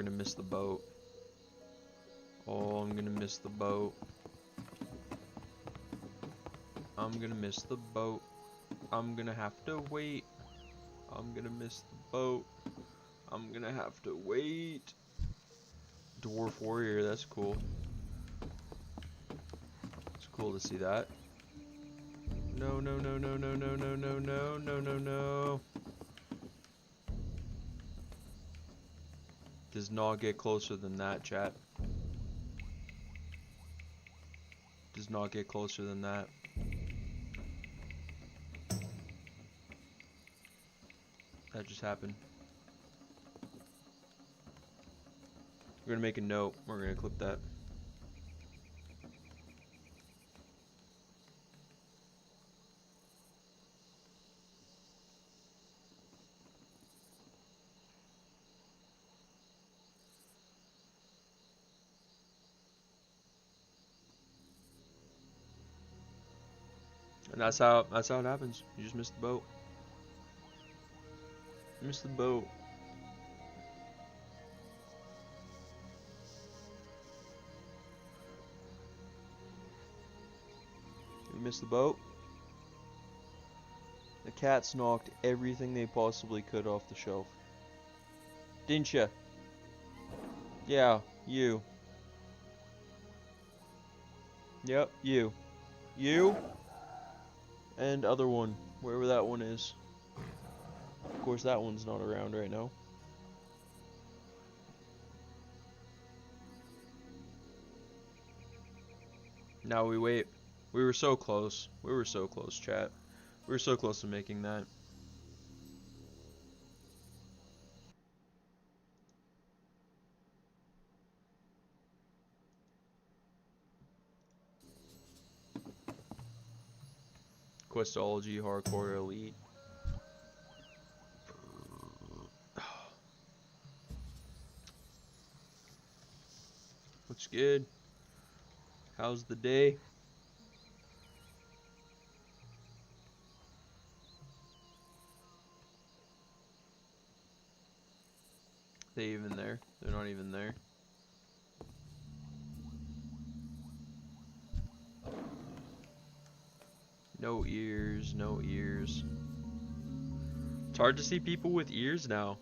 gonna miss the boat. Oh, I'm gonna miss the boat. I'm gonna miss the boat. I'm gonna have to wait. I'm gonna miss the boat. I'm gonna have to wait. Dwarf warrior, that's cool. It's cool to see that. No, no, no, no, no, no, no, no, no, no, no, no. Does not get closer than that, chat. Does not get closer than that. That just happened. We're gonna make a note. We're gonna clip that. And that's how it happens. You just missed the boat. You missed the boat. You missed the boat. The cats knocked everything they possibly could off the shelf. Didn't ya? Yeah, you. Yep, you. You. And other one, wherever that one is. Of course, that one's not around right now. Now we wait. We were so close. We were so close, chat. We were so close to making that. Questology, hardcore, elite. Looks good. How's the day? They even there? They're not even there. No ears, no ears. It's hard to see people with ears now.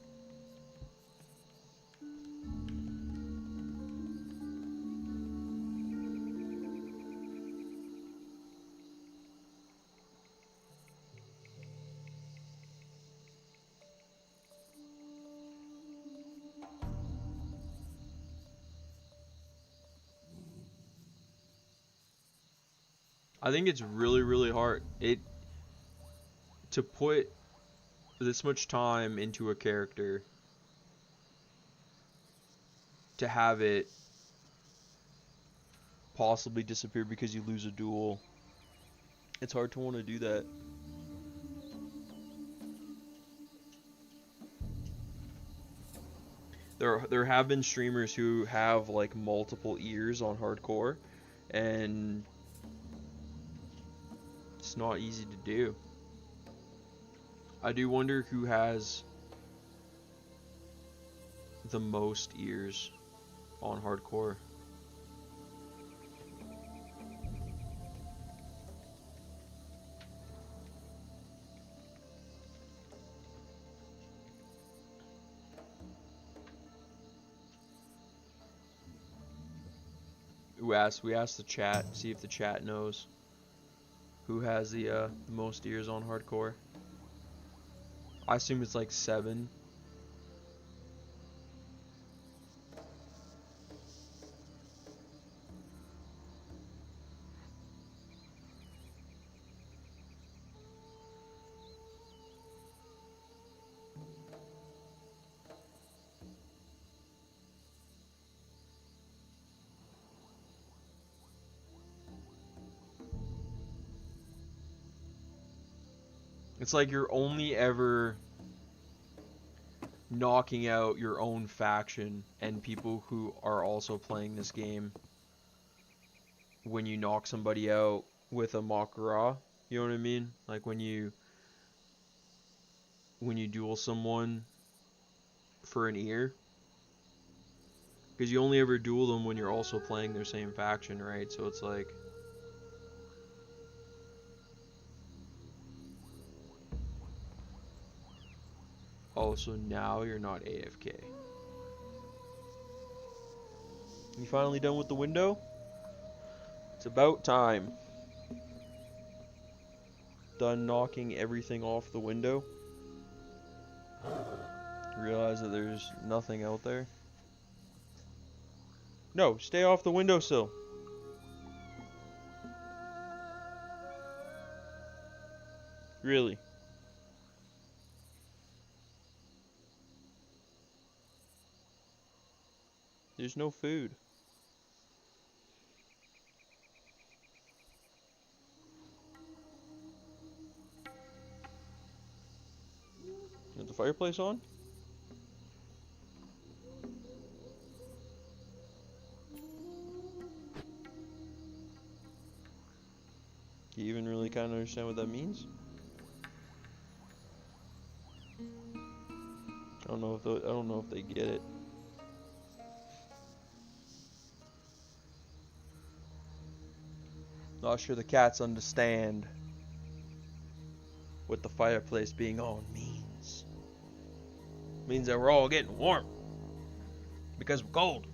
I think it's really, really hard to put this much time into a character to have it possibly disappear because you lose a duel. It's hard to want to do that. There have been streamers who have like multiple ears on hardcore, and it's not easy to do. I do wonder who has the most ears on hardcore. We asked the chat, see if the chat knows who has the most ears on hardcore. I assume it's like 7. It's like you're only ever knocking out your own faction and people who are also playing this game when you knock somebody out with a Makara. You know what I mean? Like when you duel someone for an ear. Because you only ever duel them when you're also playing their same faction, right? So it's like... Oh, so now you're not AFK. You finally done with the window? It's about time. Done knocking everything off the window. Realize that there's nothing out there. No, stay off the windowsill. Really? There's no food. Is the fireplace on? Do you even really kind of understand what that means? I don't know if they get it. Not sure the cats understand what the fireplace being on means. Means that we're all getting warm because we're cold.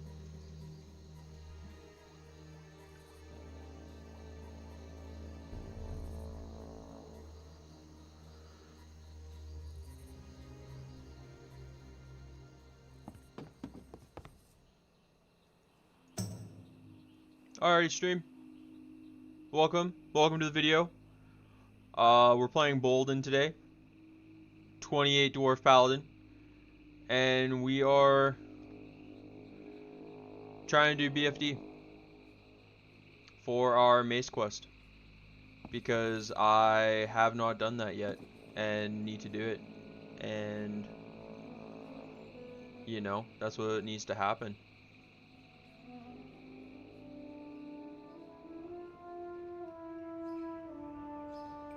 Alrighty, stream. Welcome to the video. We're playing Bolden today. 28 Dwarf Paladin. And we are trying to do BFD for our Mace quest. Because I have not done that yet and need to do it. And, you know, that's what needs to happen.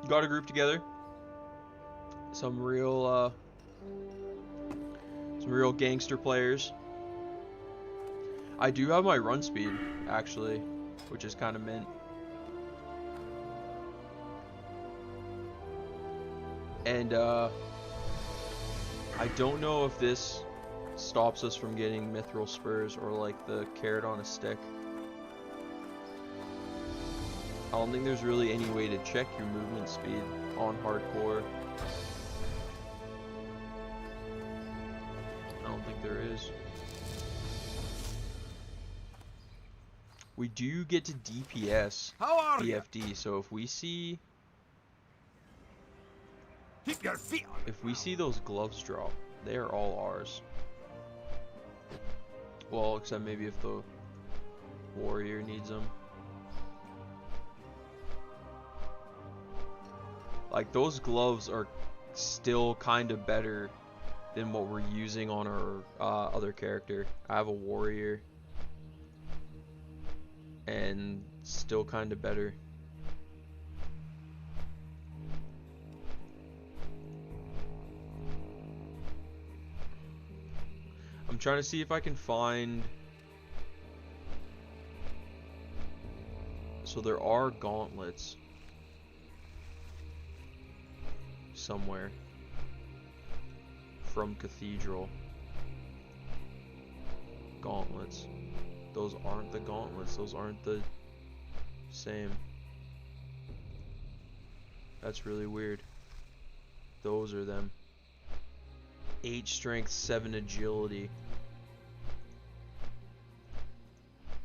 Got a group together. Some real gangster players. I do have my run speed, actually, which is kind of mint. And I don't know if this stops us from getting mithril spurs or like the carrot on a stick. I don't think there's really any way to check your movement speed on hardcore. I don't think there is. We do get to DPS BFD, so if we see those gloves drop, they are all ours. Well, except maybe if the warrior needs them. Like, those gloves are still kind of better than what we're using on our other character. I have a warrior, and still kind of better. I'm trying to see if I can find... So there are gauntlets somewhere from Cathedral. Gauntlets. Those aren't the gauntlets. Those aren't the same. That's really weird. Those are them. 8 strength, 7 agility.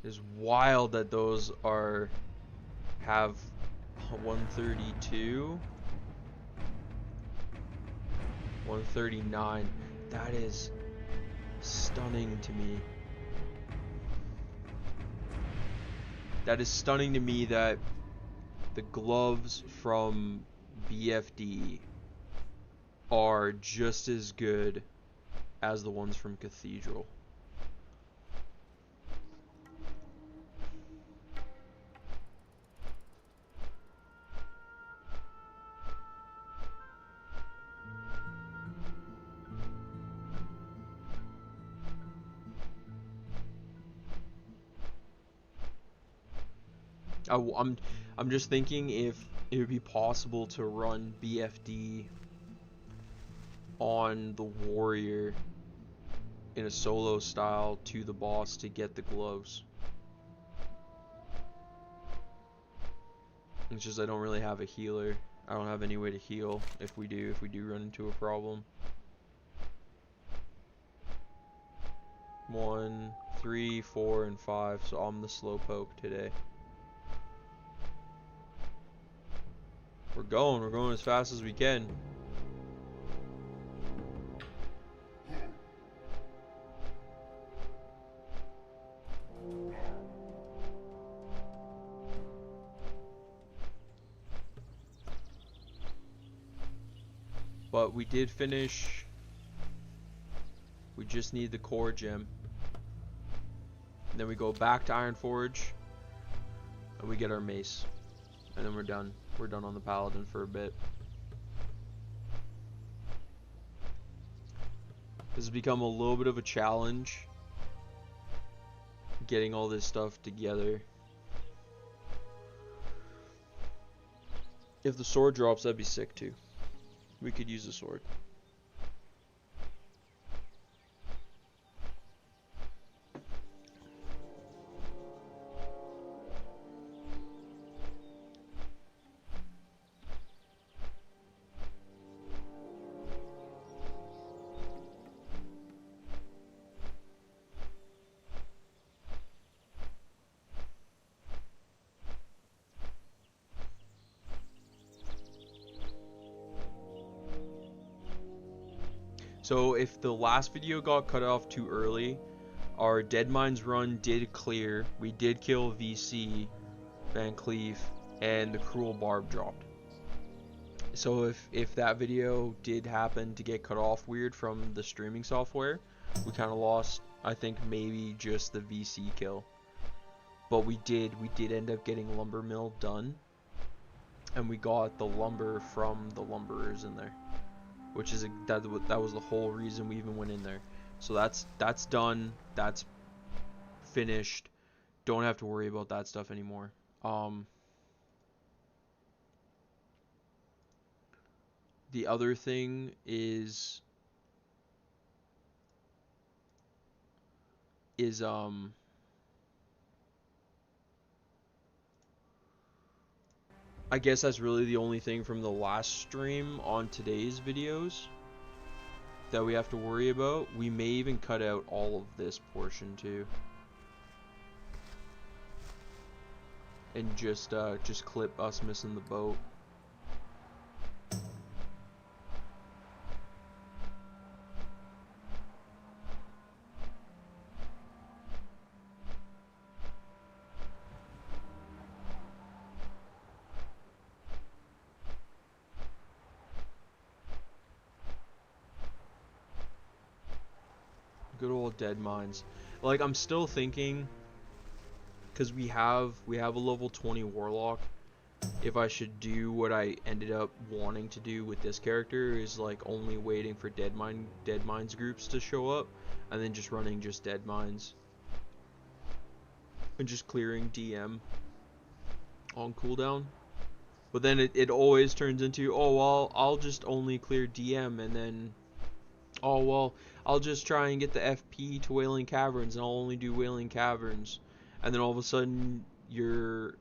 It's wild that those have 132. 139. That is stunning to me. That is stunning to me that the gloves from BFD are just as good as the ones from Cathedral. I'm just thinking if it would be possible to run BFD on the warrior in a solo style to the boss to get the gloves. It's just I don't really have a healer. I don't have any way to heal if we do run into a problem. 1, 3, 4, and 5. So I'm the slowpoke today. We're going as fast as we can. But we did finish. We just need the core gem. And then we go back to Ironforge. And we get our mace. And then we're done. We're done on the paladin for a bit. This has become a little bit of a challenge. Getting all this stuff together. If the sword drops, that'd be sick too. We could use a sword. So if the last video got cut off too early, our Dead Mines run did clear. We did kill VC, Van Cleef, and the Cruel Barb dropped. So if that video did happen to get cut off weird from the streaming software, we kind of lost, I think, maybe just the VC kill. But we did end up getting Lumber Mill done, and we got the lumber from the lumberers in there. Which is that was the whole reason we even went in there. So that's done. That's finished. Don't have to worry about that stuff anymore. The other thing is I guess that's really the only thing from the last stream on today's videos that we have to worry about. We may even cut out all of this portion too. And just clip us missing the boat. Good old Dead Mines. Like, I'm still thinking, because we have a level 20 warlock, if I should do what I ended up wanting to do with this character, is like only waiting for Dead Mines groups to show up, and then just running just Dead Mines and just clearing DM on cooldown. But then it always turns into, oh well, I'll just only clear DM, and then, oh well, I'll just try and get the FP to Wailing Caverns, and I'll only do Wailing Caverns. And then all of a sudden, you're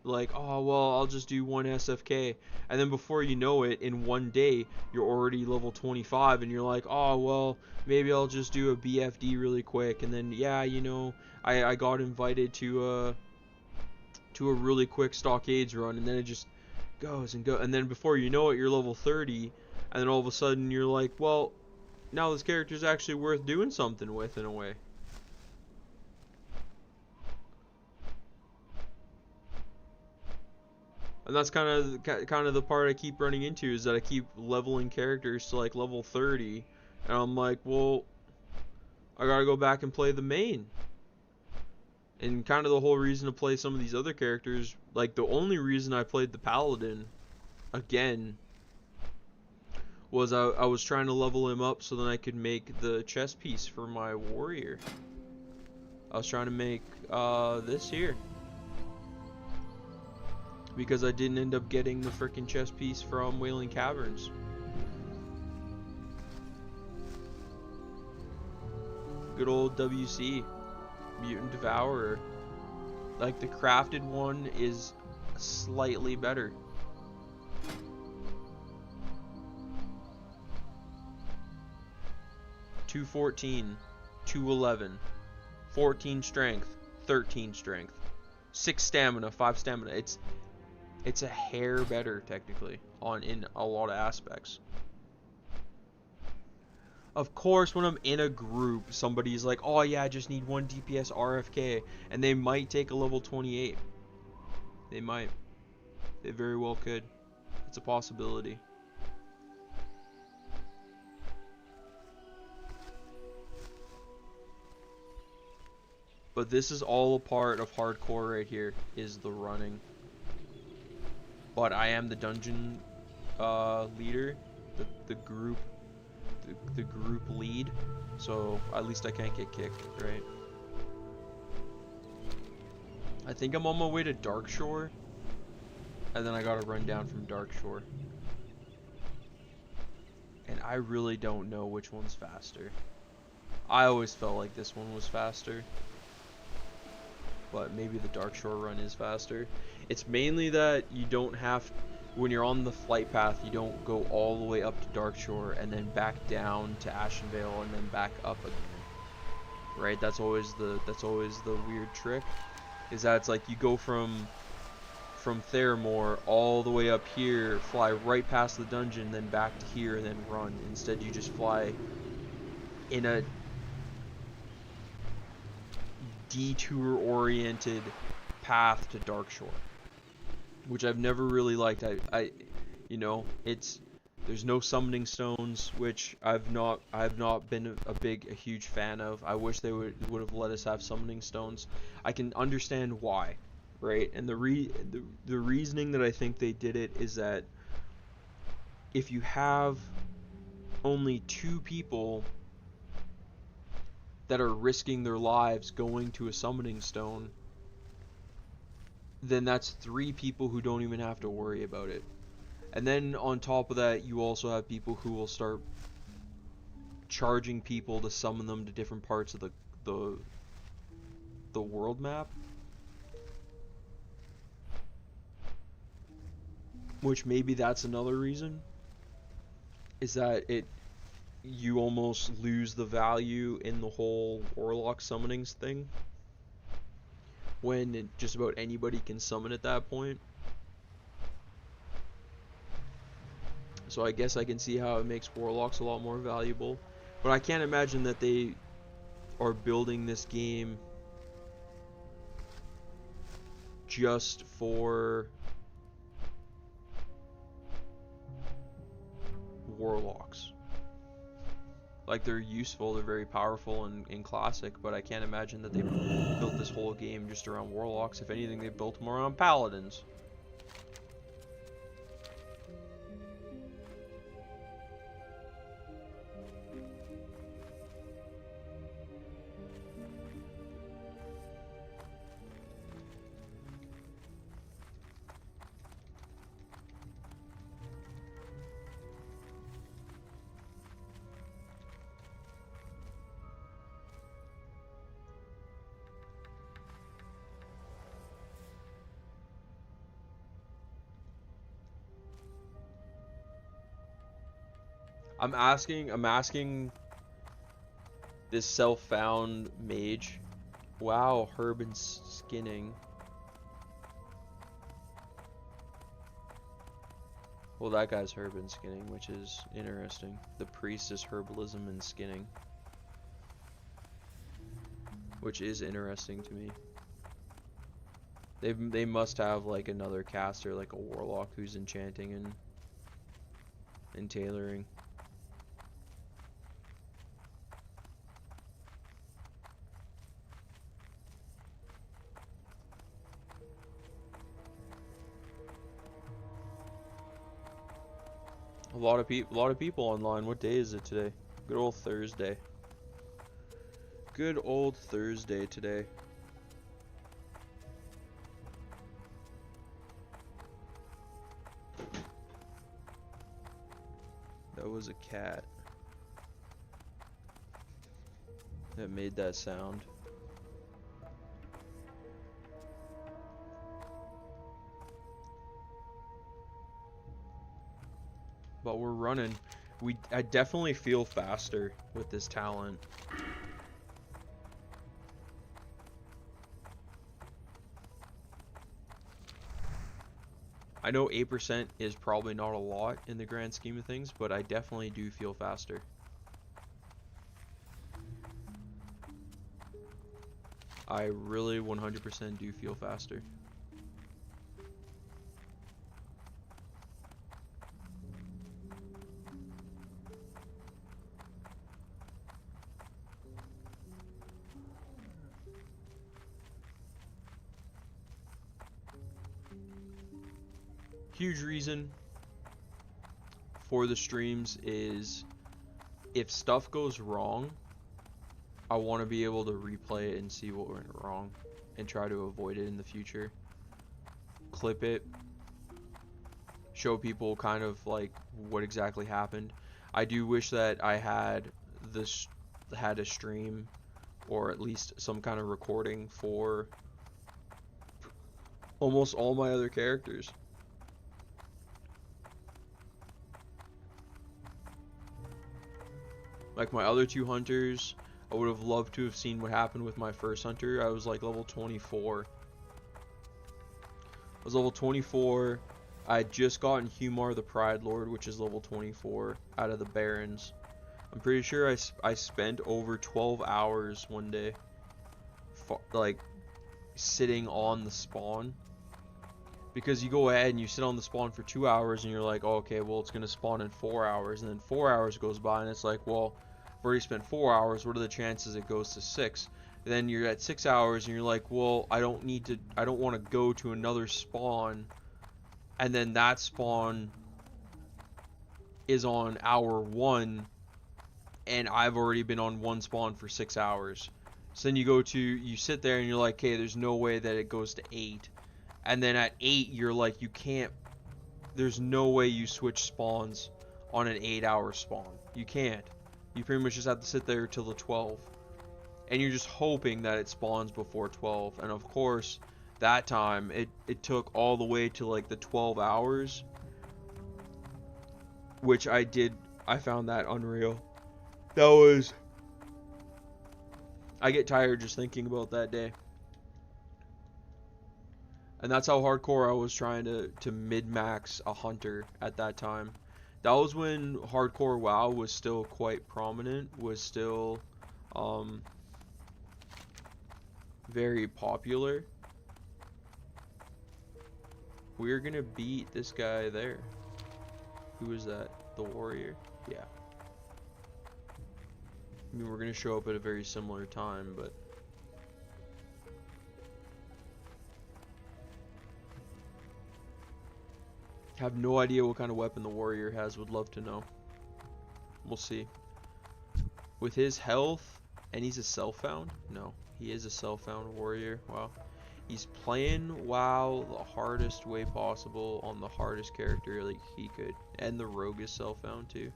like, oh well, I'll just do one SFK. And then before you know it, in one day, you're already level 25, and you're like, oh well, maybe I'll just do a BFD really quick. And then, yeah, you know, I got invited to a really quick Stockades run, and then it just goes and goes. And then before you know it, you're level 30, and then all of a sudden, you're like, well, now this character's actually worth doing something with in a way. And that's kind of the part I keep running into, is that I keep leveling characters to like level 30, and I'm like, well, I gotta go back and play the main. And kind of the whole reason to play some of these other characters, like the only reason I played the paladin again was I was trying to level him up so then I could make the chest piece for my warrior. I was trying to make this here. because I didn't end up getting the frickin' chest piece from Wailing Caverns. Good old WC, Mutant Devourer. Like, the crafted one is slightly better. $214, $211, 14 strength, 13 strength, 6 stamina, 5 stamina. It's a hair better technically in a lot of aspects. Of course, when I'm in a group, somebody's like, "Oh yeah, I just need 1 DPS RFK," and they might take a level 28. They might. They very well could. It's a possibility. But this is all a part of hardcore right here, is the running. But I am the dungeon leader, the group lead, so at least I can't get kicked, right? I think I'm on my way to Darkshore, and then I gotta run down from Darkshore. And I really don't know which one's faster. I always felt like this one was faster, but maybe the Darkshore run is faster. It's mainly that you don't have, when you're on the flight path, you don't go all the way up to Darkshore and then back down to Ashenvale and then back up again. Right? That's always the weird trick. Is that it's like you go from Theramore all the way up here, fly right past the dungeon, then back to here and then run. Instead you just fly in a detour oriented path to Darkshore, which I've never really liked. You know, there's no summoning stones, which I've not been a huge fan of. I wish they would have let us have summoning stones. I can understand why, right? And the reasoning that I think they did it is that if you have only 2 people that are risking their lives going to a summoning stone, then that's 3 people who don't even have to worry about it. And then on top of that, you also have people who will start charging people to summon them to different parts of the world map, which maybe that's another reason, is that you almost lose the value in the whole warlock summonings thing when just about anybody can summon at that point. So I guess I can see how it makes warlocks a lot more valuable, but I can't imagine that they are building this game just for warlocks. Like, they're useful, they're very powerful in Classic, but I can't imagine that they built this whole game just around warlocks. If anything, they built them around paladins. I'm asking this self-found mage. Wow, herb and skinning. Well, that guy's herb and skinning, which is interesting. The priest is herbalism and skinning, which is interesting to me. They must have like another caster, like a warlock, who's enchanting and tailoring. A lot of people online. What day is it today? Good old Thursday. Good old Thursday today. That was a cat that made that sound. But we're running. I definitely feel faster with this talent. I know 8% is probably not a lot in the grand scheme of things, but I definitely do feel faster. I really 100% do feel faster. Huge reason for the streams is if stuff goes wrong, I want to be able to replay it and see what went wrong and try to avoid it in the future. Clip it, show people kind of like what exactly happened. I do wish that I had a stream or at least some kind of recording for almost all my other characters. Like my other two hunters, I would have loved to have seen what happened with my first hunter. I was like level 24. I was level 24. I had just gotten Humar the Pride Lord, which is level 24, out of the Barons. I'm pretty sure I spent over 12 hours one day, like, sitting on the spawn. Because you go ahead and you sit on the spawn for 2 hours and you're like, oh, okay, well, it's going to spawn in 4 hours. And then 4 hours goes by and it's like, well, I've already spent 4 hours. What are the chances it goes to 6? And then you're at 6 hours and you're like, well, I don't want to go to another spawn. And then that spawn is on hour 1 and I've already been on one spawn for 6 hours. So then you sit there and you're like, okay, there's no way that it goes to 8. And then at 8, you're like, there's no way you switch spawns on an 8-hour spawn. You can't. You pretty much just have to sit there till the 12. And you're just hoping that it spawns before 12. And of course, that time, it took all the way to like the 12 hours. Which I found that unreal. I get tired just thinking about that day. And that's how hardcore I was trying to mid-max a hunter at that time. That was when hardcore WoW was still quite prominent, was still very popular. We're gonna beat this guy there. Who is that? The warrior? Yeah. I mean, we're gonna show up at a very similar time, but have no idea what kind of weapon the warrior has. Would love to know. We'll see. With his health, and he's a self-found? No, he is a self-found warrior. Wow. He's playing WoW the hardest way possible on the hardest character like he could. And the rogue is self-found too.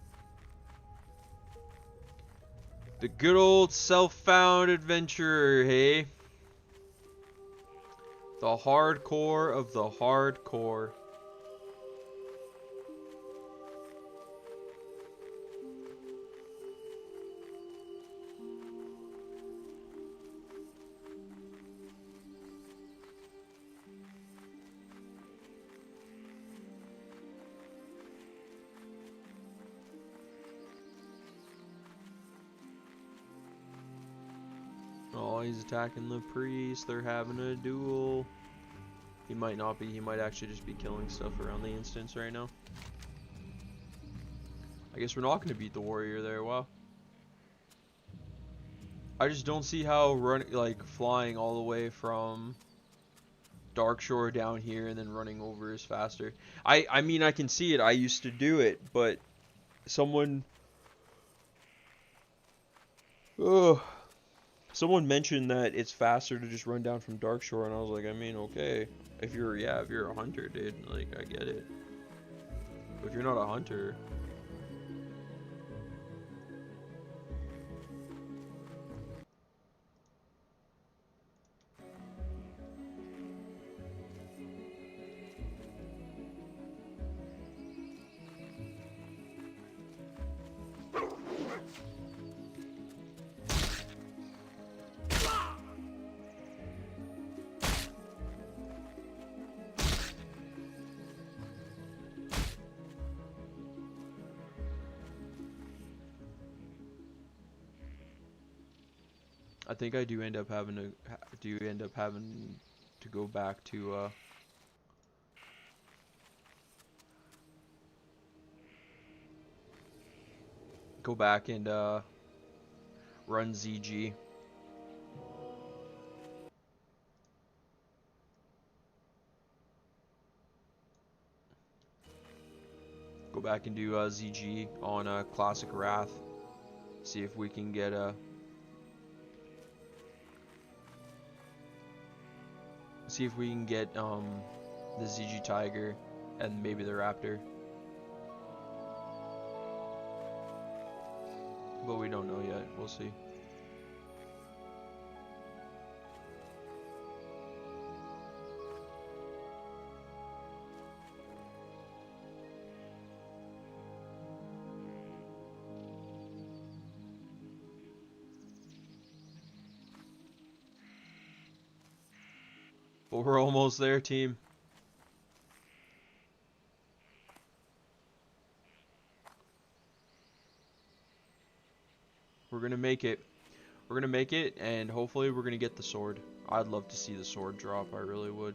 The good old self-found adventurer, hey? The hardcore of the hardcore. Oh, he's attacking the priest. They're having a duel. He might not be. He might actually just be killing stuff around the instance right now. I guess we're not going to beat the warrior there. Wow. I just don't see how flying all the way from Darkshore down here and then running over is faster. I mean, I can see it. I used to do it, but someone mentioned that it's faster to just run down from Darkshore, and I was like, I mean, okay, if you're a hunter, dude, like, I get it. But if you're not a hunter, I think I do end up having to go back to and run ZG. Go back and do ZG on Classic Wrath. See if we can get the ZG Tiger and maybe the Raptor. But we don't know yet. We'll see. But we're almost there, team. We're gonna make it. We're gonna make it, and hopefully we're gonna get the sword. I'd love to see the sword drop. I really would.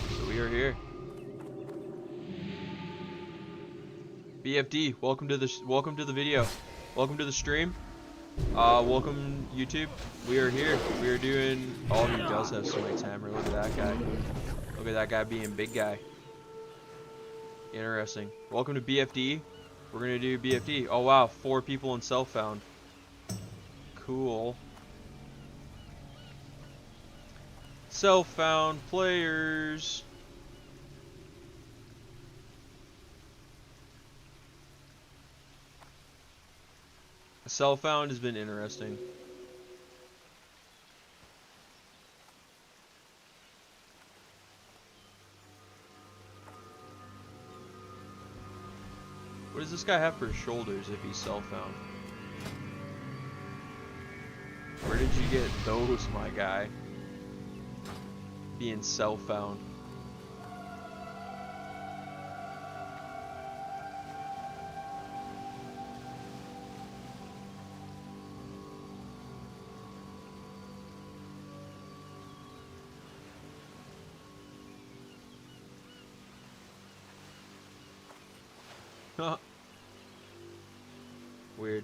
So we are here. BFD, welcome to the video. Welcome to the stream. Welcome YouTube. We are here. We are doing. Oh, he does have Smite's hammer. Look at that guy. Look at that guy being big guy. Interesting. Welcome to BFD. We're gonna do BFD. Oh wow, 4 people in self-found. Cool. Self-found players. Self-found has been interesting. What does this guy have for shoulders if he's self-found? Where did you get those, my guy? Being self-found. Weird.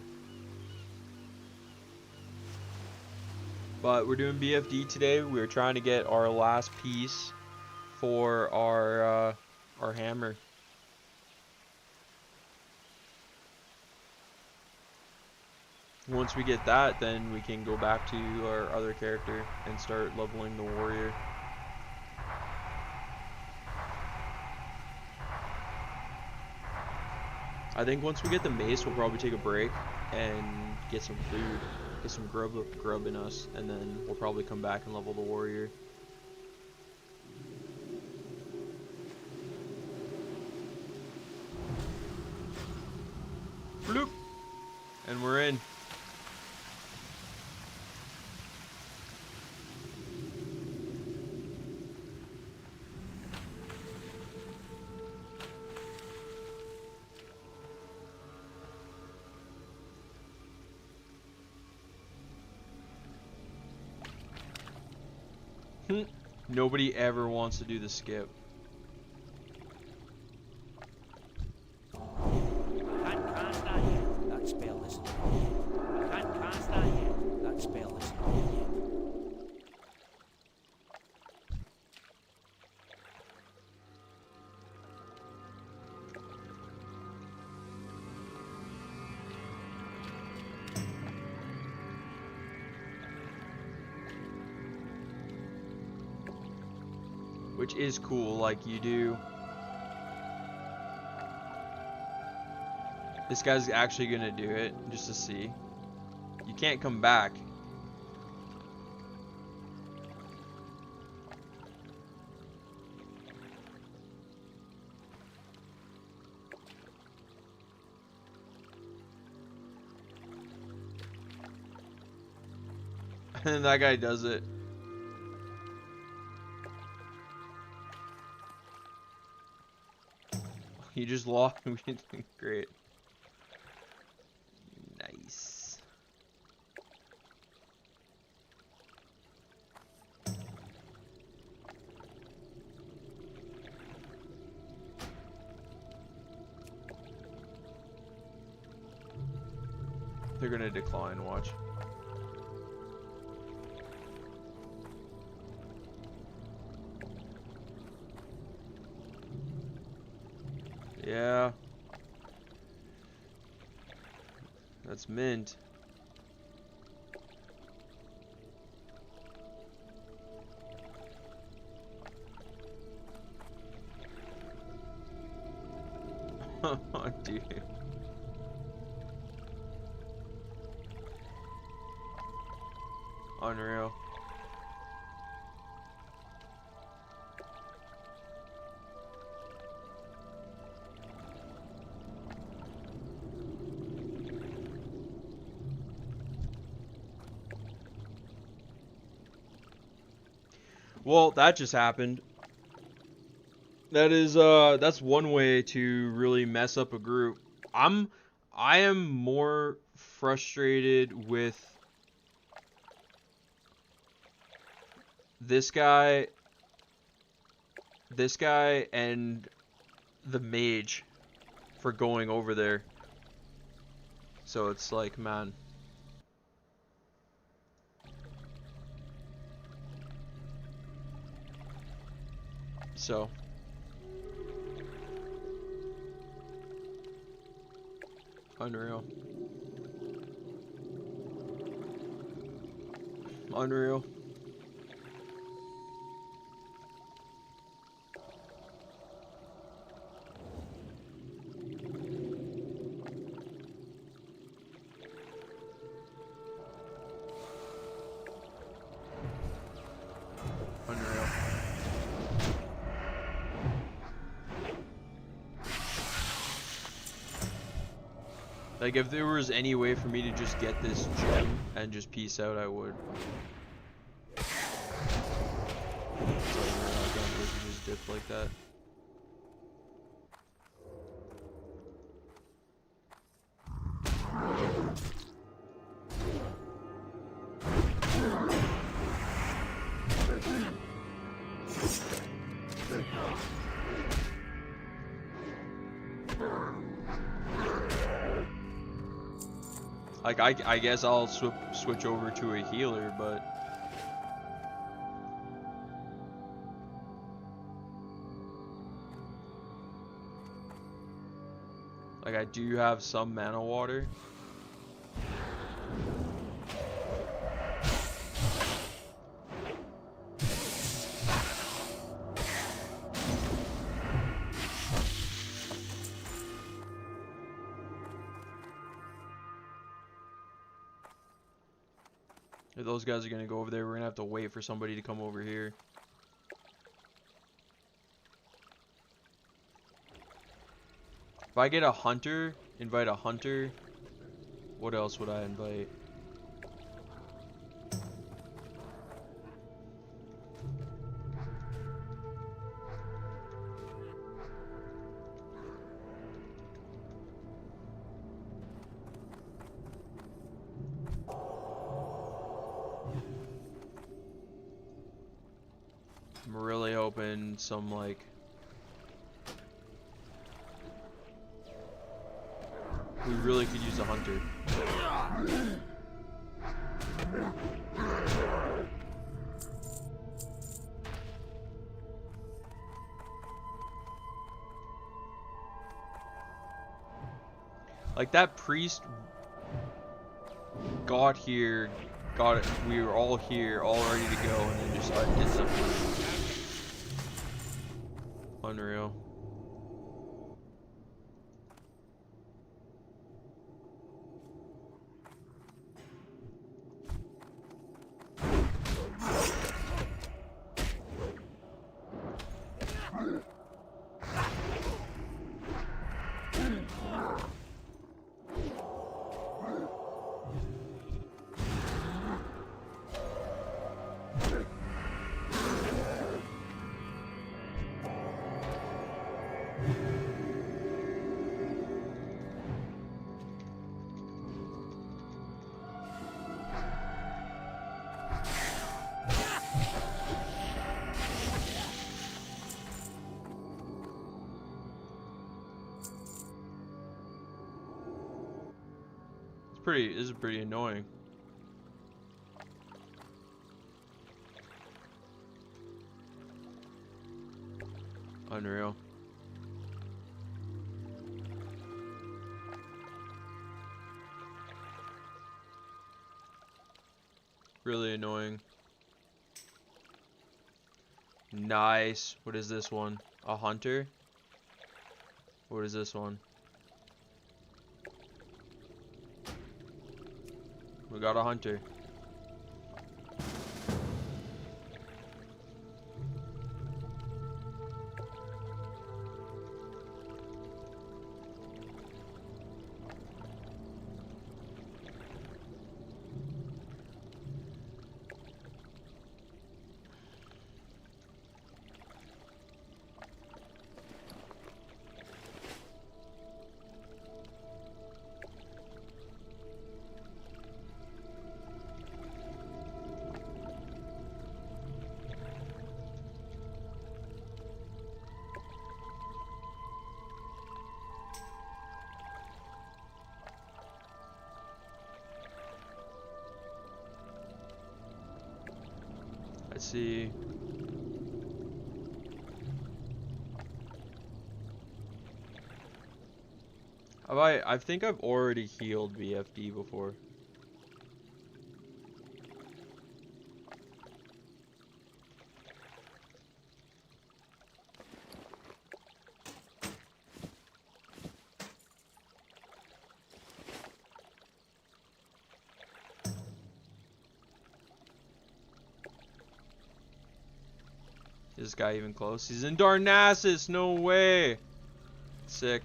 But we're doing BFD today. We're trying to get our last piece for our hammer. Once we get that, then we can go back to our other character and start leveling the warrior. I think once we get the mace, we'll probably take a break and get some food, get some grub in us, and then we'll probably come back and level the warrior. Bloop! And we're in. Nobody ever wants to do the skip. Can't cast that yet. That spell isn't yet. Can't cast that yet. That spell isn't yet. Which is cool, like you do. This guy's actually gonna do it, just to see. You can't come back. And that guy does it. He just lost. Great. Nice. They're gonna decline, watch. Yeah. That's mint. Oh, dude. Unreal. Well, that just happened. That's one way to really mess up a group. I am more frustrated with this guy and the mage for going over there. So it's like, man. So unreal. Unreal. Unreal. Like, if there was any way for me to just get this gem and just peace out, I would. So we're not gonna just dip like that. Like, I guess I'll switch over to a healer, but like, I do have some mana water. If those guys are gonna go over there, we're gonna have to wait for somebody to come over here. If I get a hunter, invite a hunter, what else would I invite? I'm really hoping some, like, we really could use a hunter. Like, that priest got here, we were all here, all ready to go, and then just did something. Unreal. This is pretty annoying. Unreal. Really annoying. Nice. What is this one? A hunter? What is this one? We got a hunter. Let's see. I think I've already healed BFD before. Is this guy even close? He's in Darnassus! No way! Sick.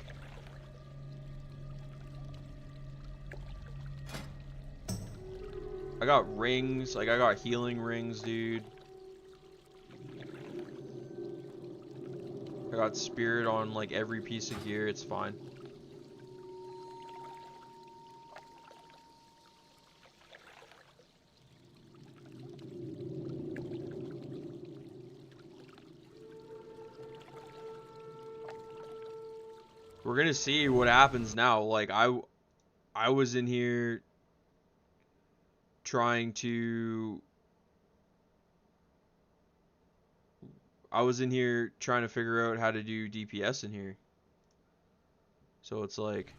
I got rings. Like, I got healing rings, dude. I got spirit on, like, every piece of gear. It's fine. We're gonna see what happens now. Like, I was in here trying to figure out how to do DPS in here. So it's like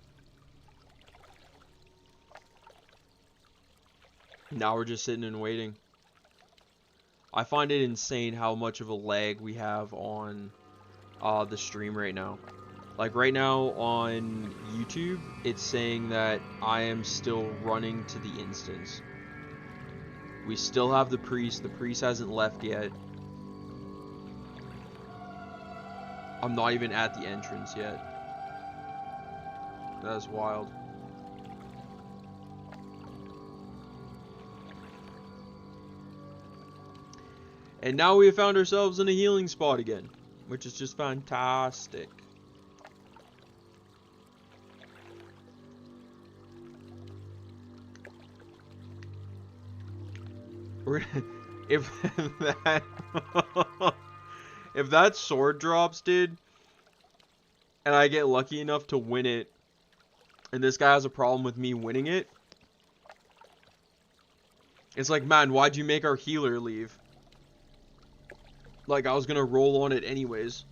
now we're just sitting and waiting. I find it insane how much of a lag we have on the stream right now. Like right now on YouTube, it's saying that I am still running to the instance. We still have the priest. The priest hasn't left yet. I'm not even at the entrance yet. That's wild. And now we have found ourselves in a healing spot again, which is just fantastic. If that if that sword drops, dude, and I get lucky enough to win it, and this guy has a problem with me winning it, it's like, man, why'd you make our healer leave? Like, I was gonna roll on it anyways.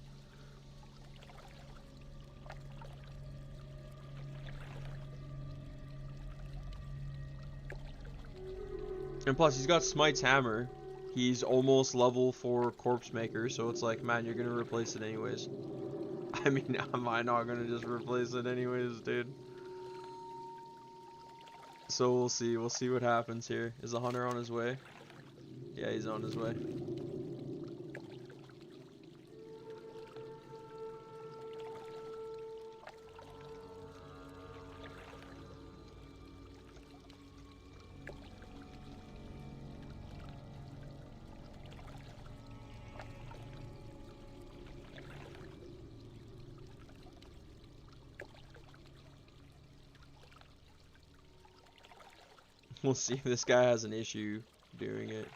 And plus, he's got Smite's Hammer. He's almost level 4 Corpse Maker, so it's like, man, you're gonna replace it anyways. I mean, am I not gonna just replace it anyways, dude? So we'll see. We'll see what happens here. Is the hunter on his way? Yeah, he's on his way. We'll see if this guy has an issue doing it.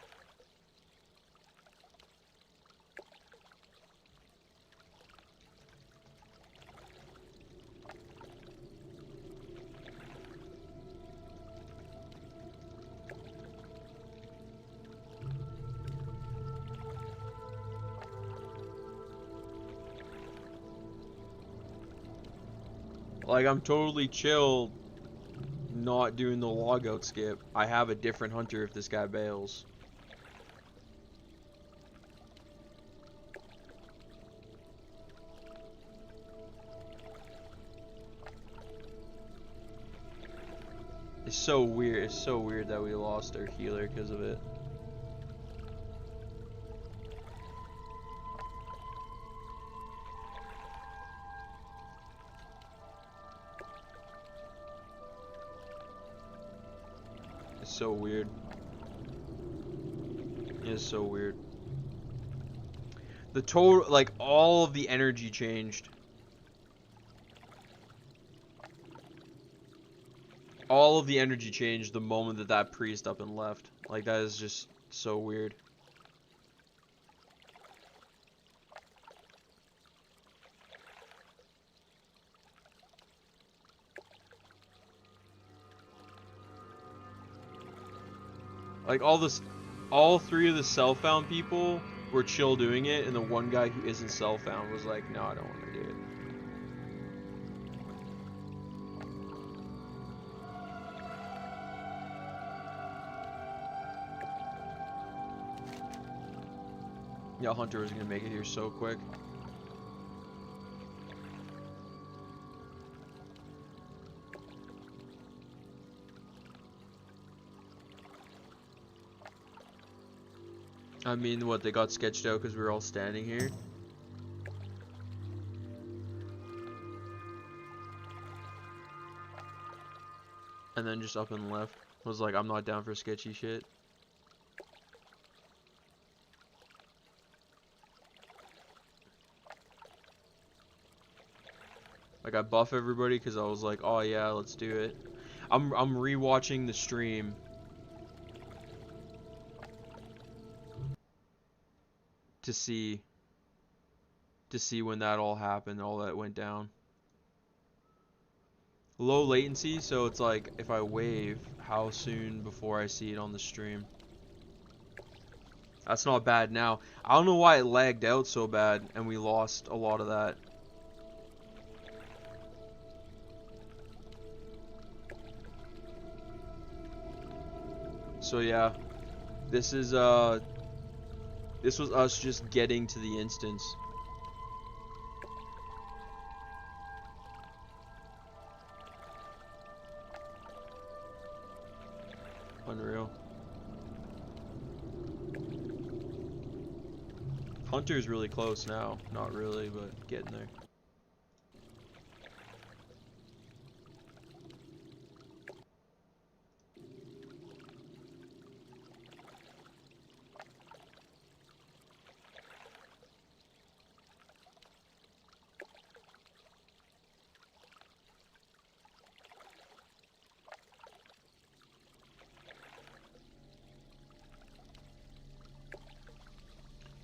Like, I'm totally chill not doing the logout skip. I have a different hunter if this guy bails. It's so weird. It's so weird that we lost our healer because of it. It's so weird. It's so weird. The total, like, all of the energy changed. All of the energy changed the moment that that priest up and left. Like, that is just so weird. Like, all three of the self-found people were chill doing it, and the one guy who isn't self-found was like, no, I don't want to do it. Yeah, Hunter was gonna make it here so quick. I mean, what, they got sketched out because we were all standing here? And then just up and left. Was like, I'm not down for sketchy shit. Like, I buff everybody because I was like, oh yeah, let's do it. I'm rewatching the stream. To see when that all happened, all that went down. Low latency, so it's like, if I wave, how soon before I see it on the stream? That's not bad now. I don't know why it lagged out so bad, and we lost a lot of that. So yeah, this was us just getting to the instance. Unreal. Hunter's really close now. Not really, but getting there.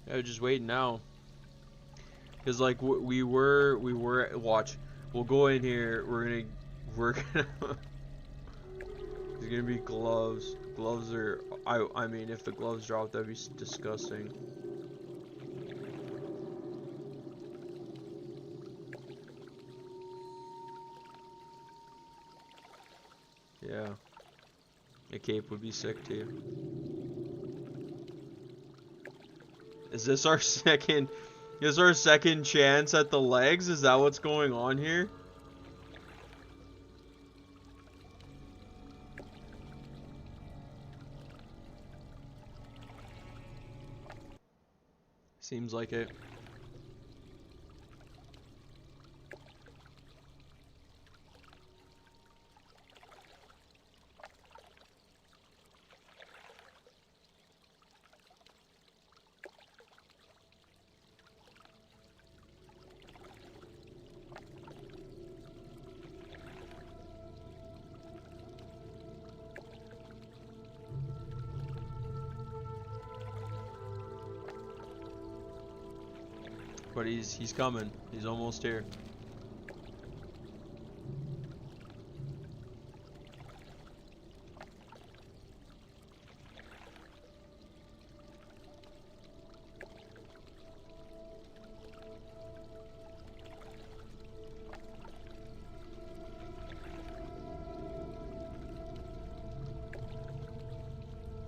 Yeah, just waiting now. Cause like we were watch. We'll go in here. We're gonna. There's gonna be gloves. Gloves are. I mean, if the gloves drop, that'd be disgusting. Yeah. A cape would be sick too. Is this our second? Is our second chance at the legs? Is that what's going on here? Seems like it. But he's coming. He's almost here.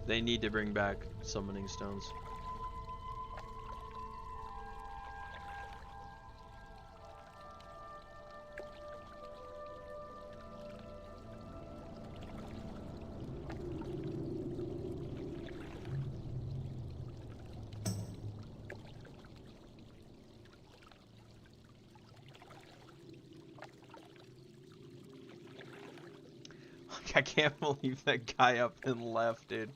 They need to bring back summoning stones. I can't believe that guy up and left, dude.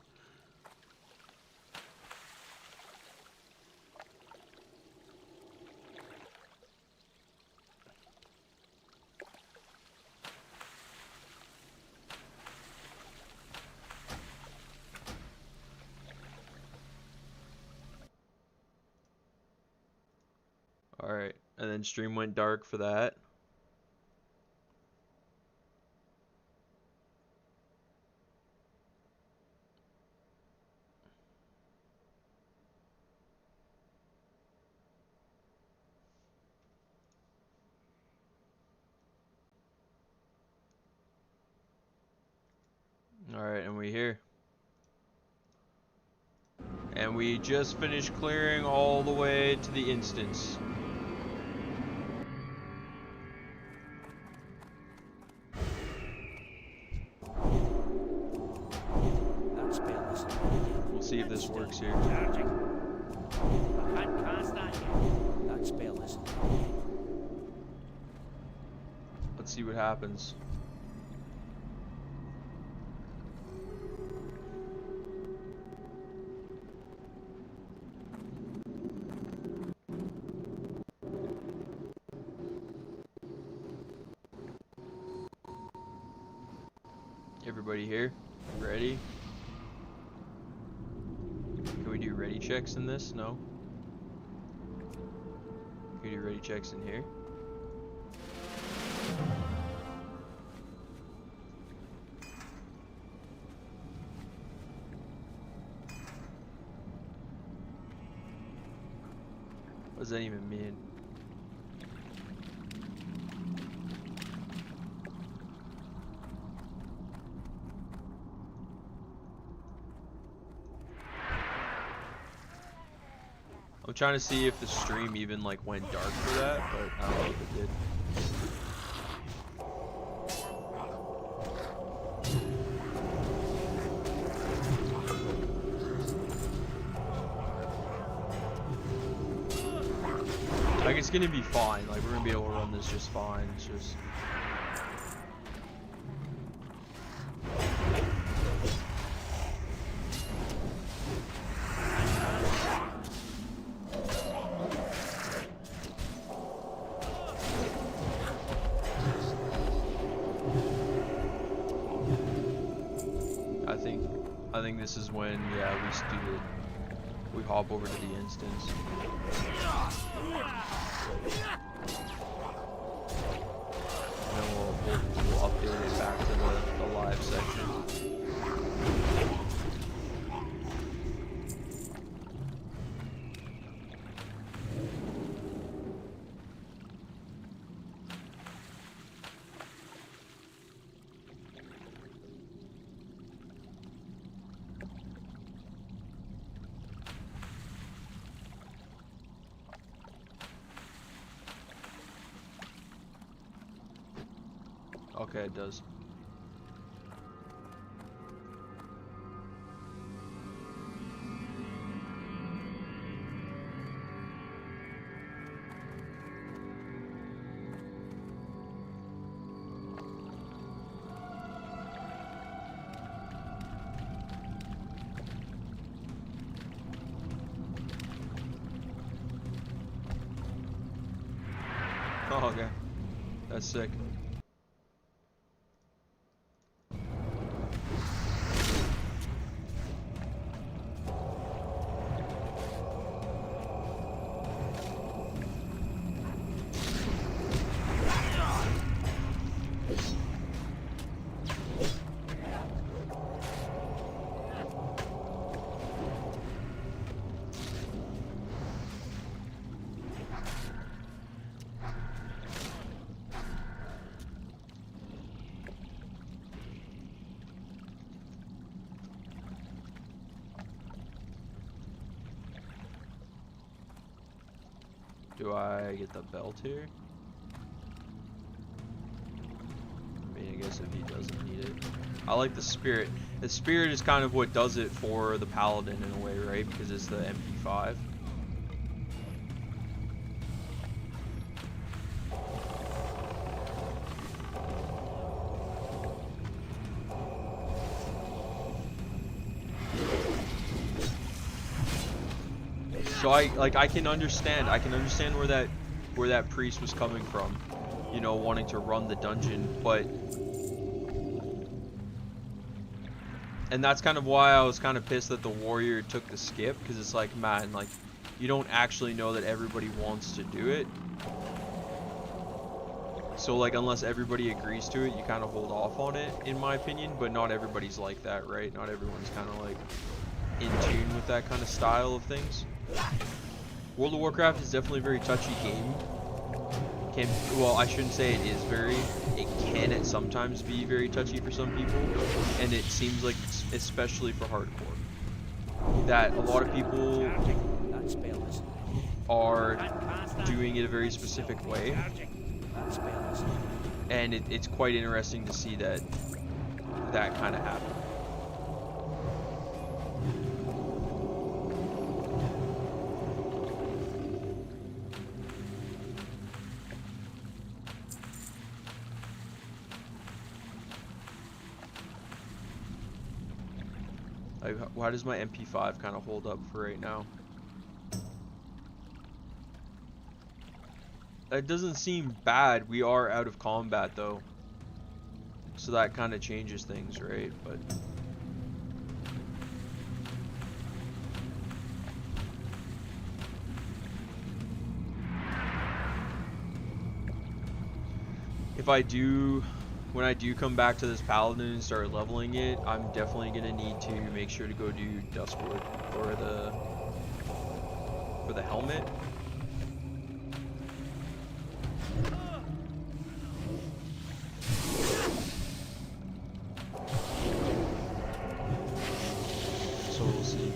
Alright, and then stream went dark for that. Alright, and we're here. And we just finished clearing all the way to the instance. That spell is We'll see if this works here. charging. I can't cast that yet. That spell isn't working. Let's see what happens. Everybody here? Ready? Can we do ready checks in this? No? Can we do ready checks in here? What does that even mean? I'm trying to see if the stream even like went dark for that, but I don't know if it did. Like it's gonna be fine. Like we're gonna be able to run this just fine. It's just. I think this is when, yeah, we hop over to the instance. And then we'll update it back to the live section. Okay, it does. Oh, okay. That's sick. Do I get the belt here? I mean, I guess if he doesn't need it. I like the spirit. The spirit is kind of what does it for the paladin in a way, right? Because it's the MP5. So I can understand where that priest was coming from, you know, wanting to run the dungeon, but and that's kind of why I was kind of pissed that the warrior took the skip, because it's like, man, like you don't actually know that everybody wants to do it. So like unless everybody agrees to it, you kind of hold off on it, in my opinion, but not everybody's like that, right? Not everyone's kind of like in tune with that kind of style of things. World of Warcraft is definitely a very touchy game. Well, I shouldn't say it is very. It can sometimes be very touchy for some people, and it seems like, especially for hardcore, that a lot of people are doing it a very specific way, and it's quite interesting to see that kind of happen. Why does my MP5 kind of hold up for right now? That doesn't seem bad. We are out of combat though, so that kind of changes things, right? But when I do come back to this paladin and start leveling it, I'm definitely gonna need to make sure to go do Duskwood for the helmet. So we'll see.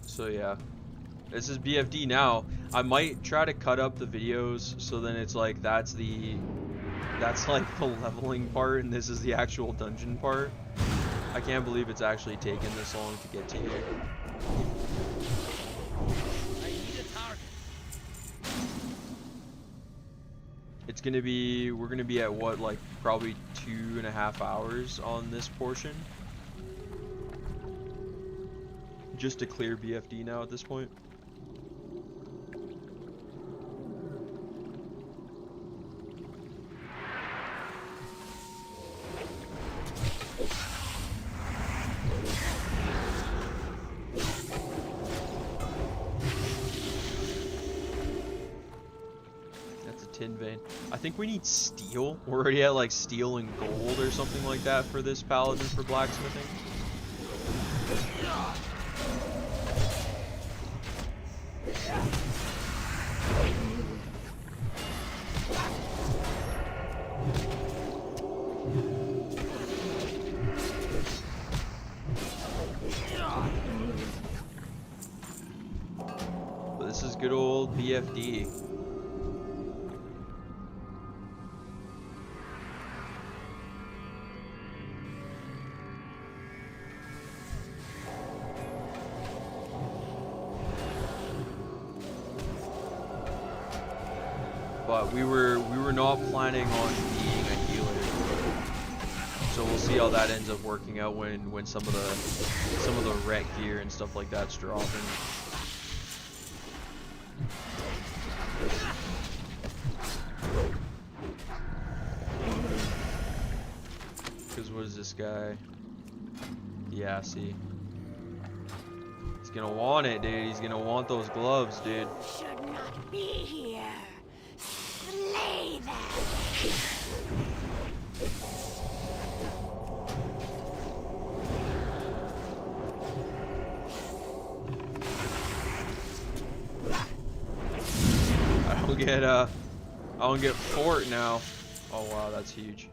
So yeah, this is BFD now. I might try to cut up the videos so then it's like that's like the leveling part and this is the actual dungeon part. I can't believe it's actually taken this long to get to here. It's gonna be, we're gonna be at what, like probably 2.5 hours on this portion. Just to clear BFD now at this point. That's a tin vein. I think we need steel. We're already at like steel and gold or something like that for this paladin for blacksmithing. But this is good old BFD. But we were not planning on being a healer, so we'll see how that ends up working out when some of the ret gear and stuff like that's dropping. Because what is this guy? Yeah, see. He's gonna want it, dude. He's gonna want those gloves, dude. Should not be here. Slay them. get fort now. Oh wow, that's huge.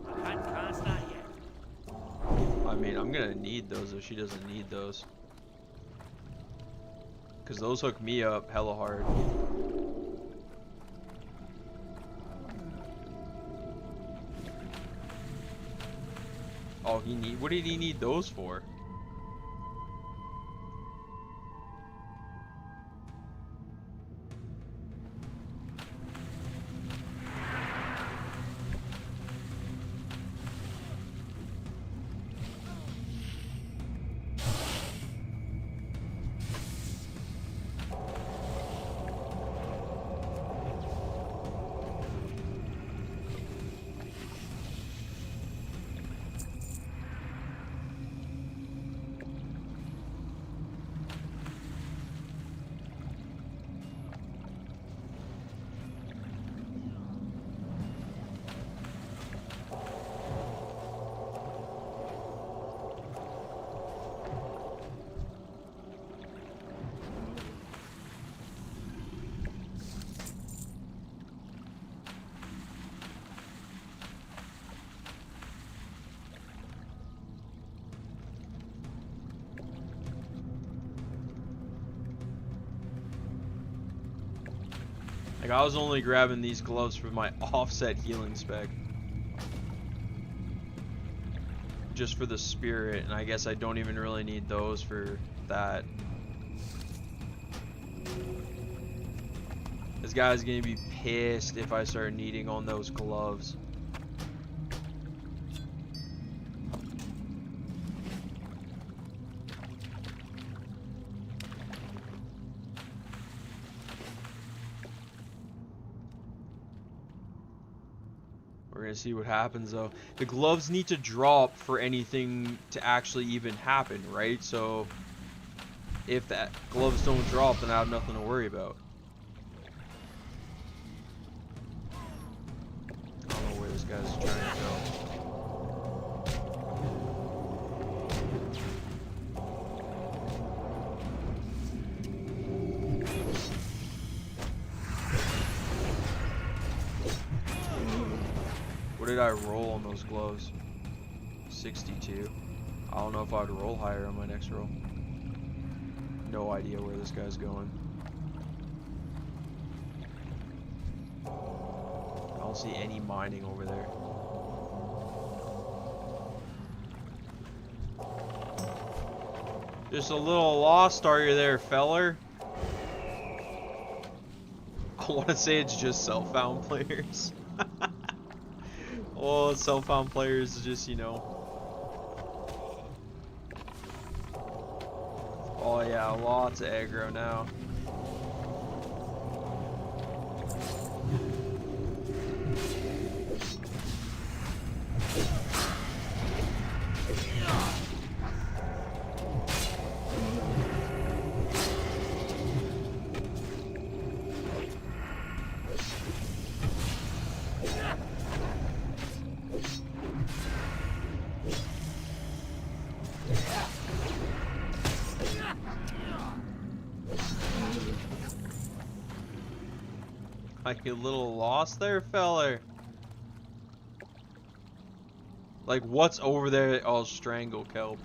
I can't cast that yet. I mean, I'm gonna need those if she doesn't need those. Cause those hook me up hella hard. Oh, what did he need those for? Like, I was only grabbing these gloves for my offset healing spec. Just for the spirit, and I guess I don't even really need those for that. This guy's gonna be pissed if I start needing on those gloves. We're gonna see what happens though. The gloves need to drop for anything to actually even happen, right? So if that gloves don't drop, then I have nothing to worry about. I don't know where this guy's trying to go. What did I roll on those gloves? 62. I don't know if I'd roll higher on my next roll. No idea where this guy's going. I don't see any mining over there. Just a little lost, are you there, feller? I want to say it's just self-found players. Oh, self-found players just, you know. Oh yeah, lots of aggro now. Like, you little lost there, feller. Like, what's over there? Oh, strangle kelp.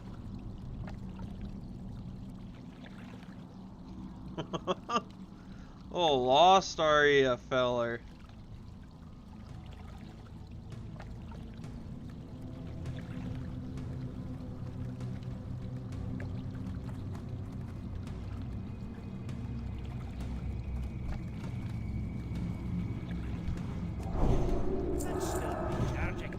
Oh, lost are ya, feller? That's still recharging.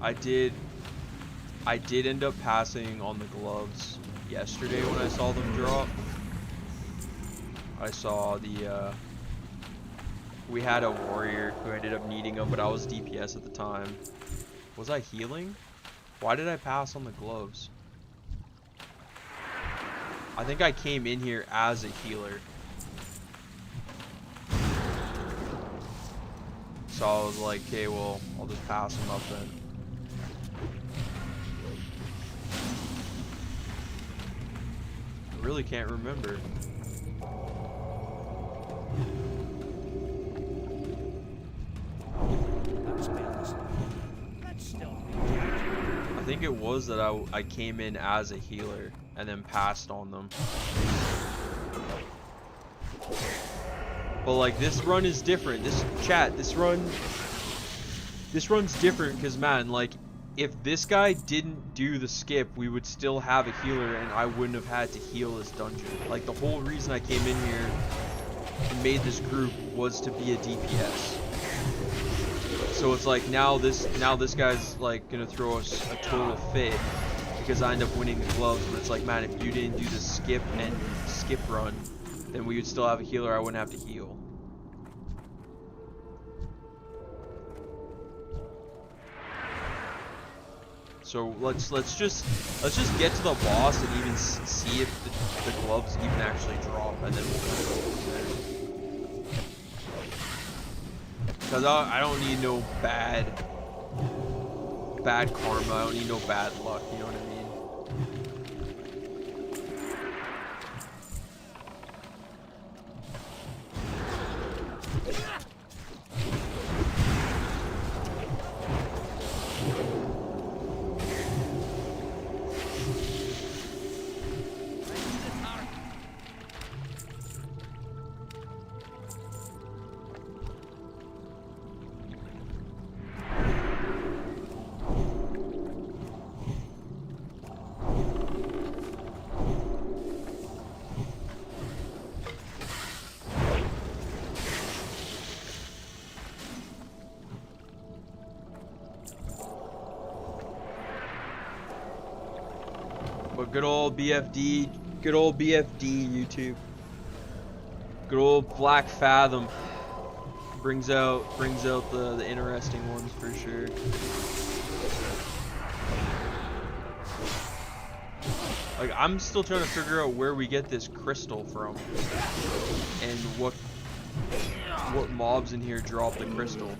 I did end up passing on the gloves yesterday when I saw them drop. I saw the we had a warrior who ended up needing them, but I was DPS at the time. Was I healing? Why did I pass on the gloves? I think I came in here as a healer. So I was like, okay, well, I'll just pass them up then. I really can't remember. I think it was that I came in as a healer and then passed on them. But like this run is different. This run's different because man, like if this guy didn't do the skip, we would still have a healer and I wouldn't have had to heal this dungeon. Like the whole reason I came in here and made this group was to be a DPS. So it's like now this guy's like gonna throw us a total fit because I end up winning the gloves, but it's like, man, if you didn't do the skip and skip run, then we would still have a healer, I wouldn't have to heal. So let's just get to the boss and even see if the gloves even actually drop, and then we'll go from there. Because I don't need no bad karma. I don't need no bad luck. You know what I mean? But good old BFD, YouTube. Good old Black Fathom brings out the interesting ones for sure. Like I'm still trying to figure out where we get this crystal from and what mobs in here drop the crystal.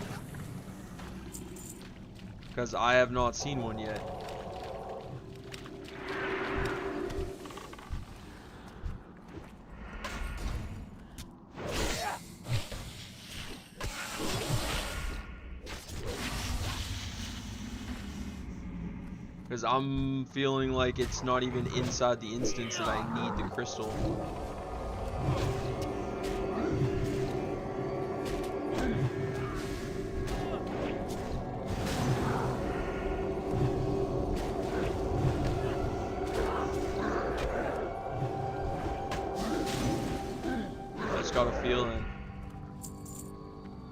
Because I have not seen one yet. Because I'm feeling like it's not even inside the instance that I need the crystal. I just got a feeling.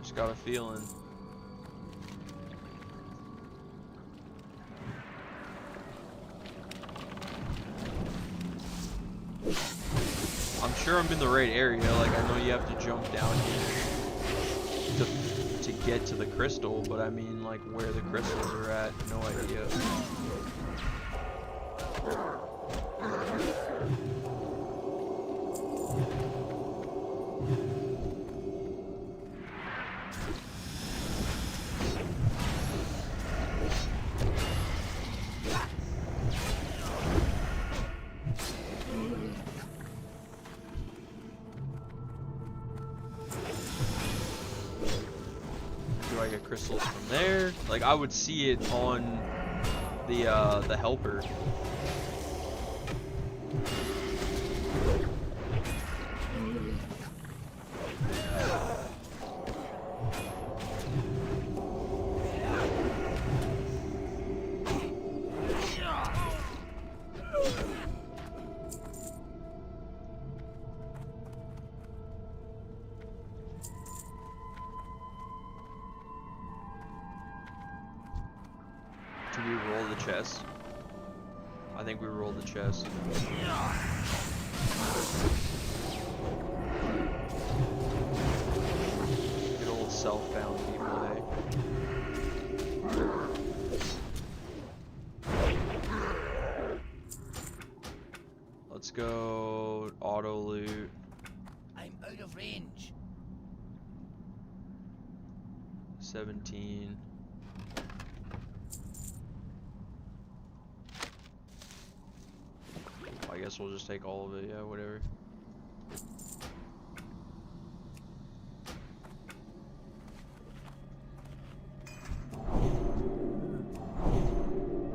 Just got a feeling. I'm sure I'm in the right area. Like I know you have to jump down here to get to the crystal, but I mean like where the crystals are at, no idea. Do I get crystals from there? Like I would see it on the helper. we roll the chest? I think we rolled the chest. Good old self-found people, eh? Let's go auto loot. I'm out of range. 17. I guess we'll just take all of it, yeah, whatever.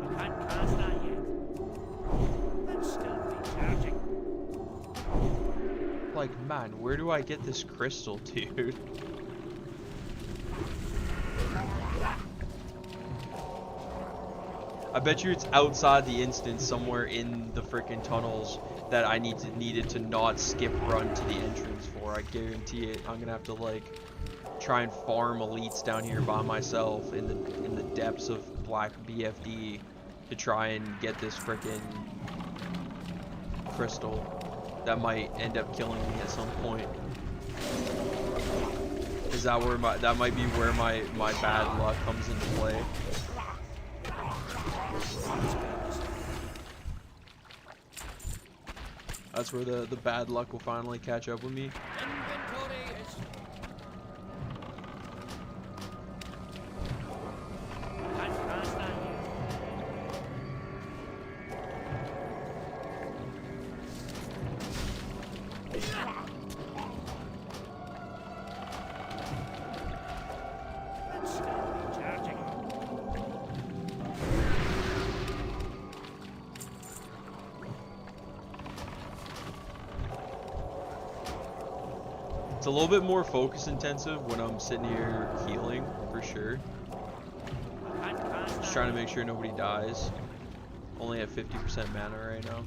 I can't cast that yet. I'm still recharging. Like, man, where do I get this crystal, dude? I bet you it's outside the instance somewhere in the freaking tunnels that I needed to not skip run to the entrance for. I guarantee it. I'm gonna have to like try and farm elites down here by myself in the depths of black BFD to try and get this freaking crystal that might end up killing me at some point. Is that where that might be where my bad luck comes into play? That's where the bad luck will finally catch up with me. Inventory is... I can't cast that yet. I'm still recharging. It's a little bit more focus intensive when I'm sitting here healing, for sure. Just trying to make sure nobody dies. Only at 50% mana right now.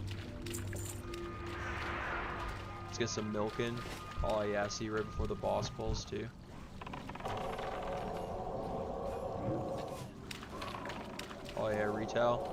Let's get some milk in. Oh yeah, see right before the boss pulls too. Oh yeah, retail.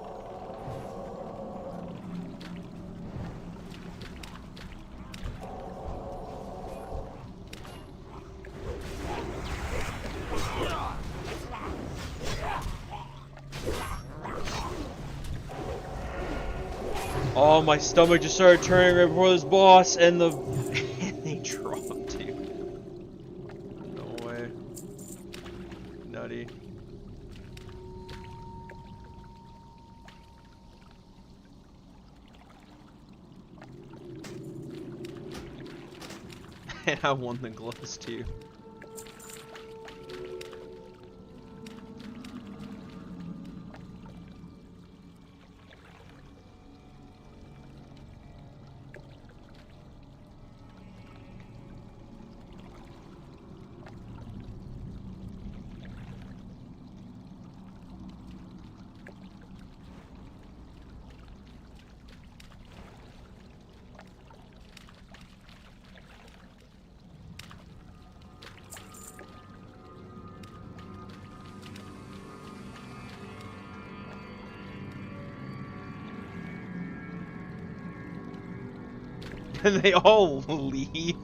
Oh, my stomach just started turning right before this boss, and the and they dropped you. No way. Nutty. And I won the gloves too. And they all leave.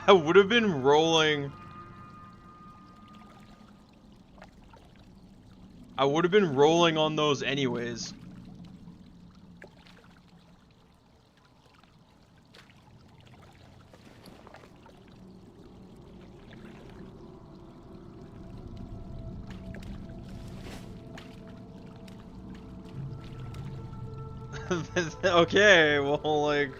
I would have been rolling. I would have been rolling on those anyways. Okay, well, like...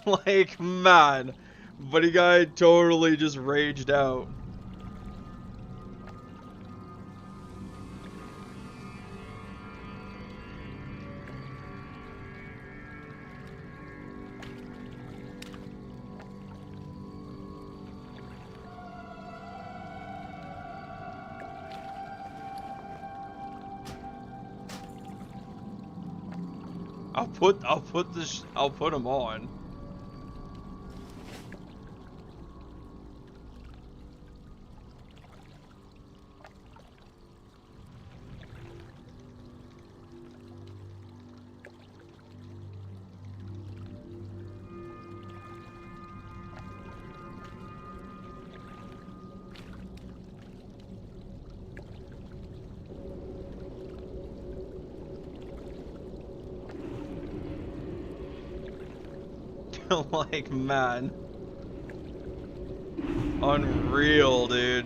Like, man. Buddy guy totally just raged out. I'll put him on. Like, man. Unreal, dude.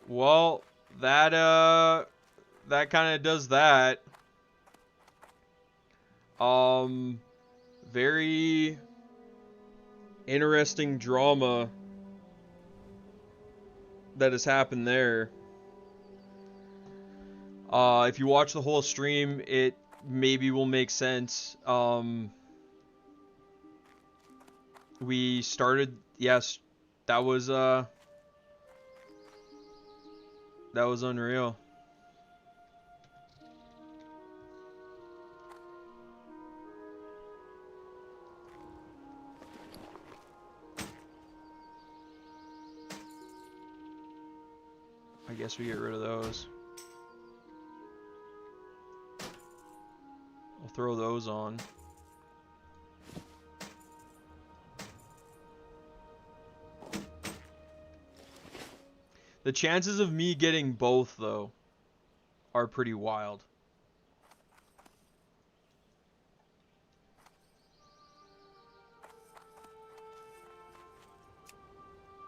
Well, that kind of does that. Very interesting drama that has happened there. If you watch the whole stream, it maybe will make sense. We started, yes, that was unreal. I guess we get rid of those. I'll throw those on. The chances of me getting both, though, are pretty wild.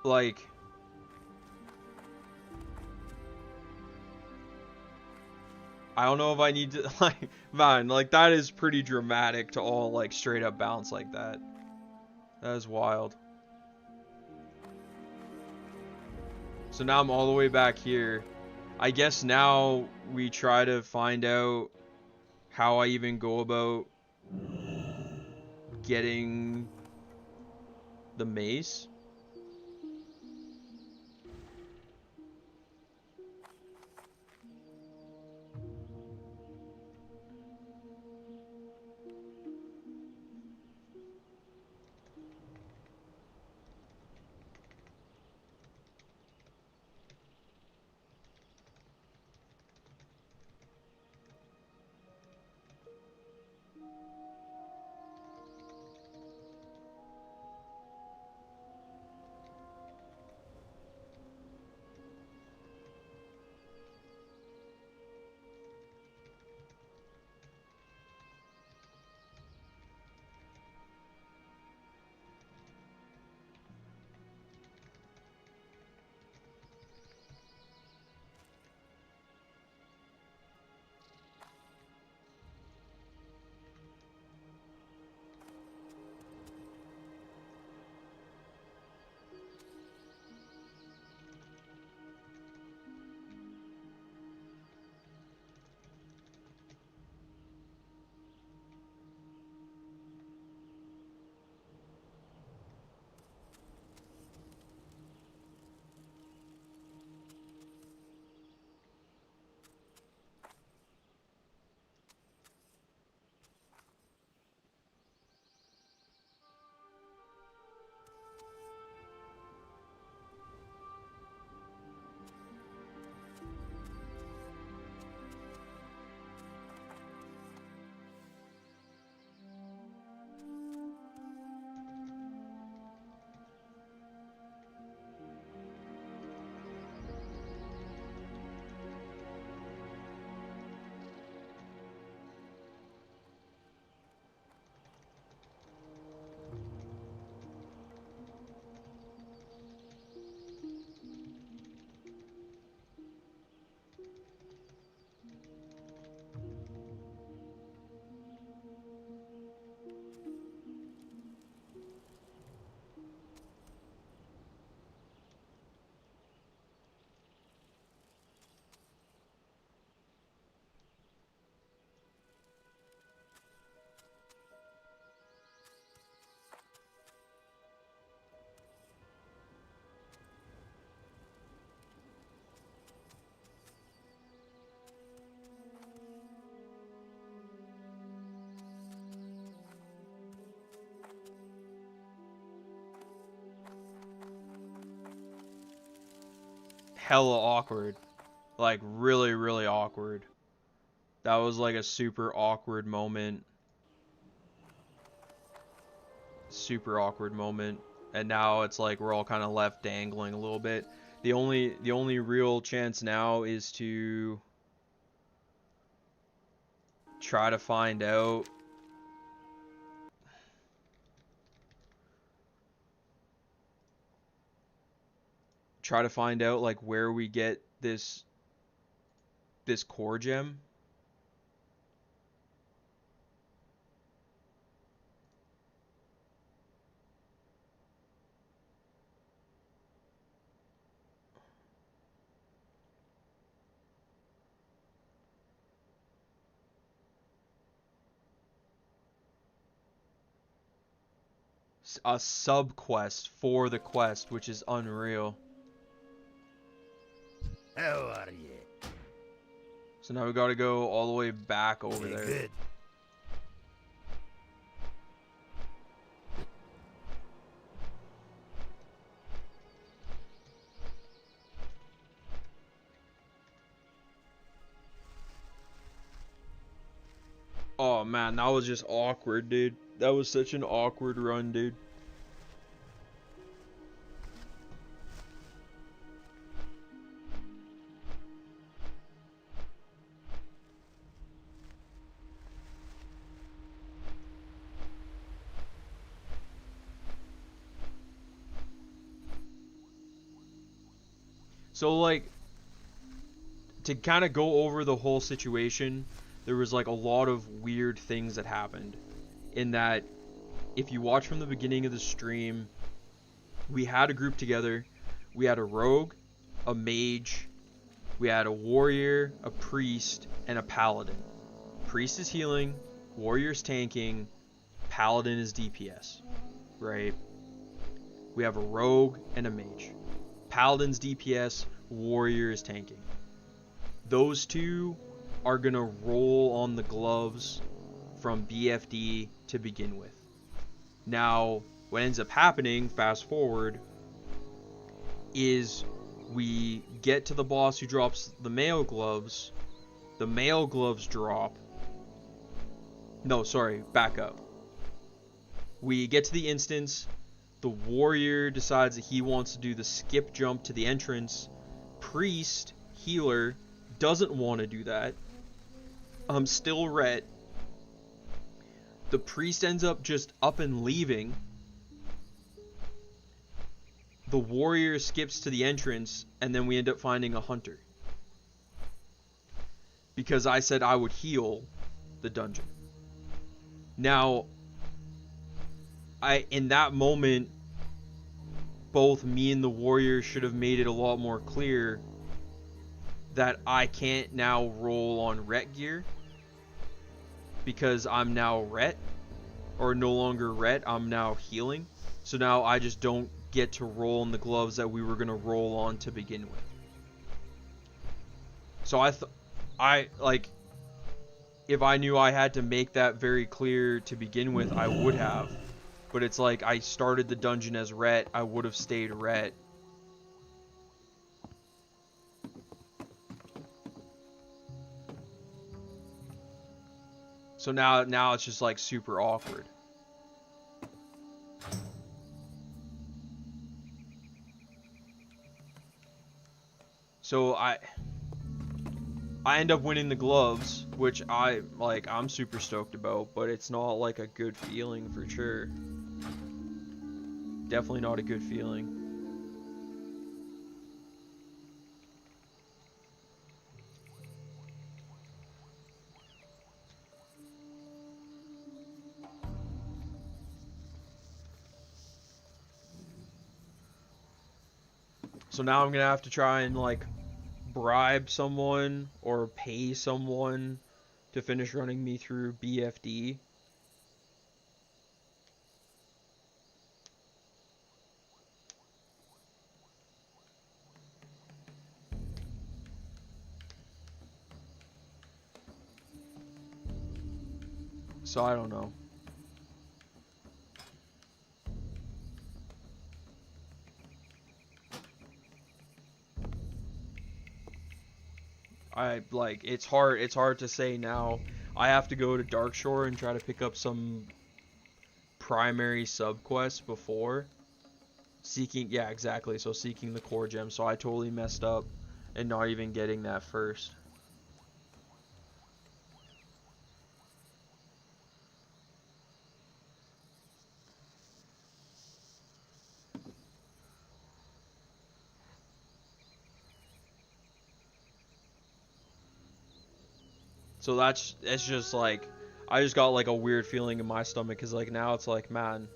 Like, I don't know if I need to, like, man, like, that is pretty dramatic to all, like, straight up bounce like that. That is wild. So now I'm all the way back here. I guess now we try to find out how I even go about getting the mace. hella awkward. Like, really, really awkward. That was like a super awkward moment. Super awkward moment. And now it's like we're all kind of left dangling a little bit. The only real chance now is to try to find out like where we get this core gem. A sub quest for the quest, which is unreal. How are you? So now we gotta go all the way back over there. Good. Oh man, that was just awkward, dude. That was such an awkward run, dude. So like, to kind of go over the whole situation, there was like a lot of weird things that happened. In that, if you watch from the beginning of the stream, we had a group together. We had a rogue, a mage, we had a warrior, a priest, and a paladin. Priest is healing, warrior is tanking, paladin is DPS, right? We have a rogue and a mage. Paladin's DPS, warrior is tanking. Those two are gonna roll on the gloves from BFD to begin with. Now, what ends up happening, fast forward, is we get to the boss who drops the male gloves drop. No, sorry, back up. We get to the instance, the warrior decides that he wants to do the skip jump to the entrance. Priest, healer, doesn't want to do that. I'm still ret. The priest ends up just up and leaving. The warrior skips to the entrance, and then we end up finding a hunter. Because I said I would heal the dungeon. Now, in that moment, both me and the warrior should have made it a lot more clear that I can't now roll on ret gear. Because I'm now ret, or no longer ret, I'm now healing. So now I just don't get to roll on the gloves that we were going to roll on to begin with. So if I knew I had to make that very clear to begin with, I would have. But it's like, I started the dungeon as ret, I would have stayed ret. So now it's just like super awkward. So I end up winning the gloves, which I'm super stoked about, but it's not like a good feeling for sure. Definitely not a good feeling. So now I'm gonna have to try and like bribe someone or pay someone to finish running me through BFD. So I don't know. it's hard to say now. I have to go to Darkshore and try to pick up some primary subquests before seeking, yeah, exactly. So seeking the core gem. So I totally messed up and not even getting that first. So it's just like, I just got like a weird feeling in my stomach because like now it's like, man.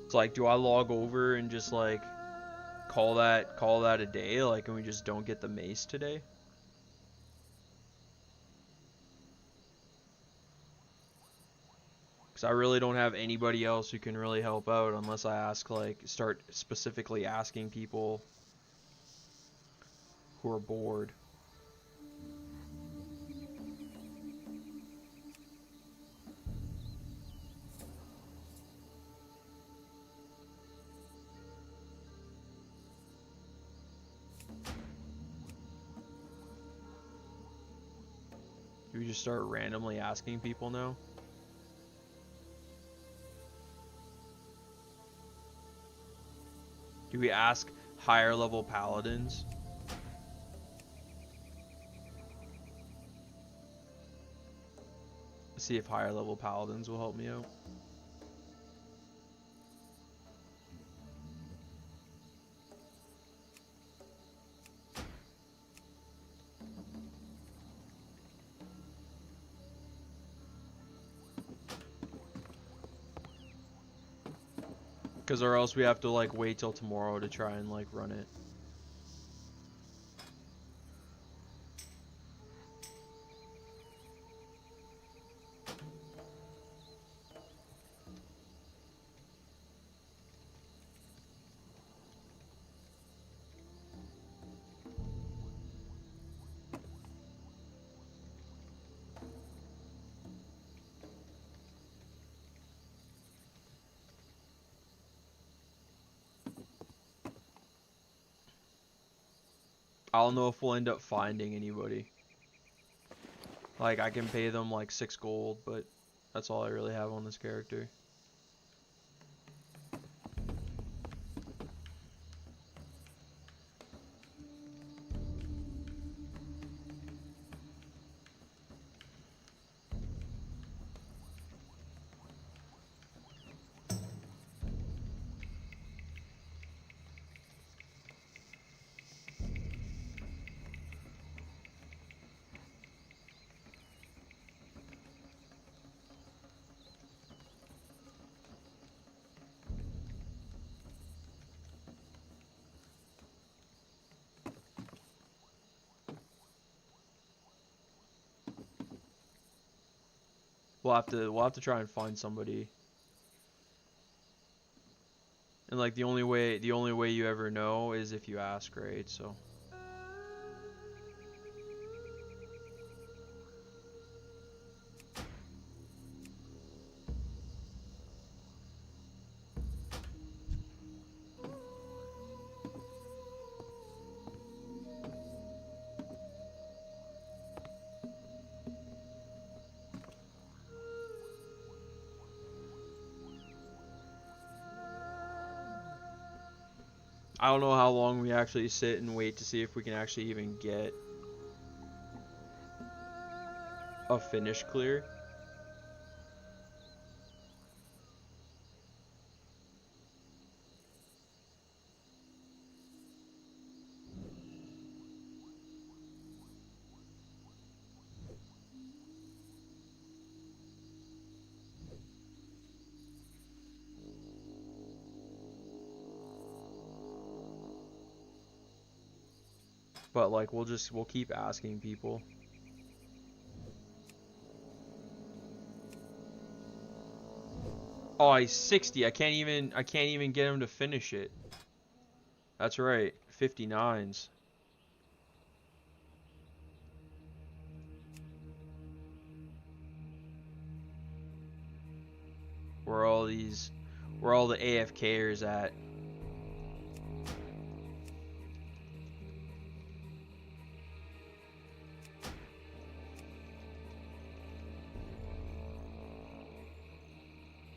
It's like, do I log over and just like call that a day? Like, and we just don't get the mace today? Because I really don't have anybody else who can really help out unless I ask, like, start specifically asking people who are bored. Do we just start randomly asking people now? Do we ask higher level paladins? See if higher level paladins will help me out. Because or else we have to like wait till tomorrow to try and like run it. I don't know if we'll end up finding anybody. Like, I can pay them like 6 gold, but that's all I really have on this character. We'll have to try and find somebody. And like the only way you ever know is if you ask, right? So I don't know how long we actually sit and wait to see if we can actually even get a finish clear. But like we'll keep asking people. Oh, he's 60. I can't even get him to finish it. That's right. 59s. Where all the AFKers at?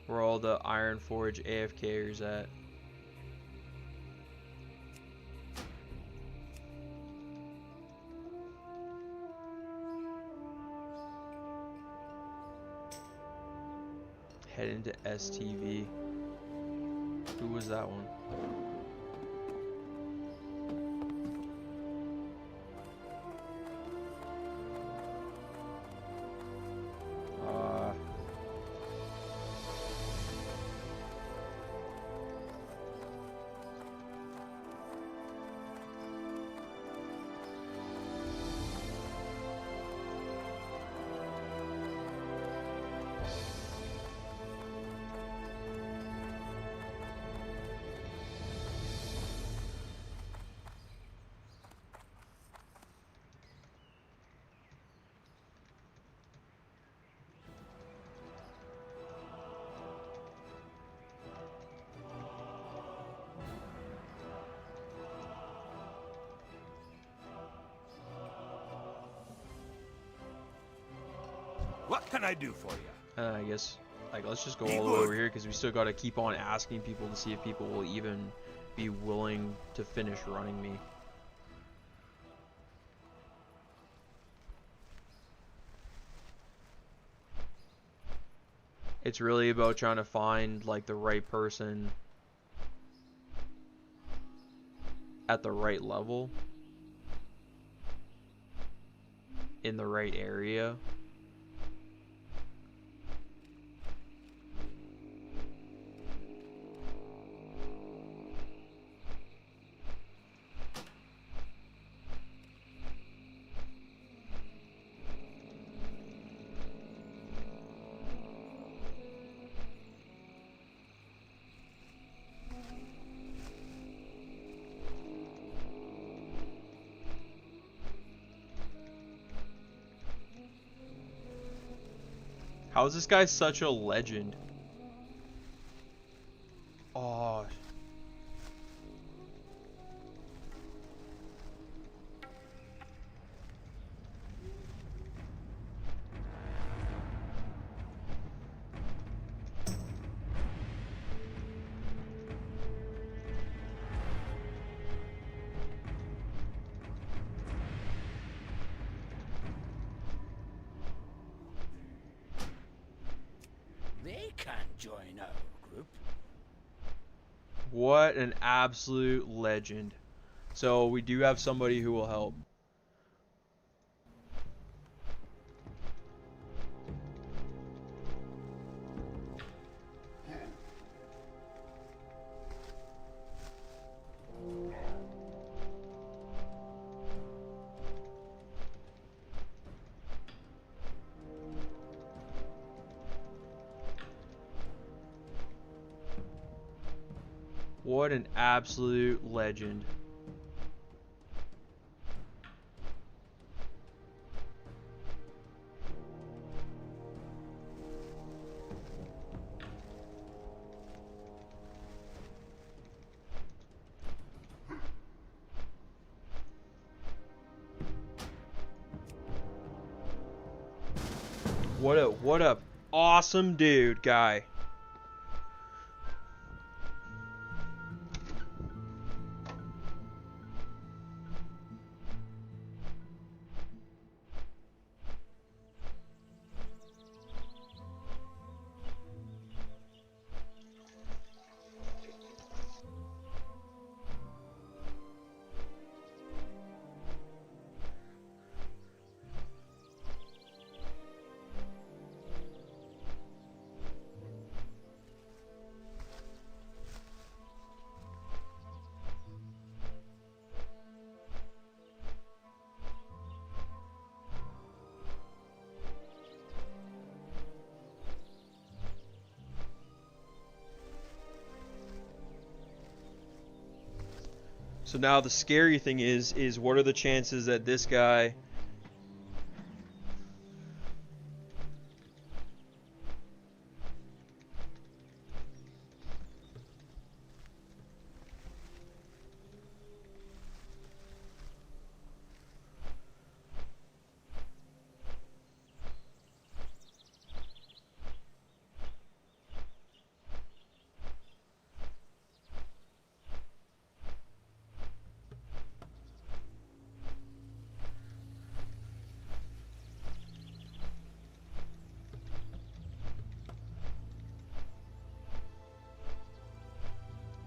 Where all the Iron Forge AFKers at? Head into STV. Who was that one? What can I do for you? I guess, like, let's just go all the way over here because we still got to keep on asking people to see if people will even be willing to finish running me. It's really about trying to find, like, the right person at the right level in the right area. How is this guy such a legend? Oh. They can't join our group. What an absolute legend. So we do have somebody who will help. What an absolute legend. What a awesome dude, guy. So now the scary thing is what are the chances that this guy...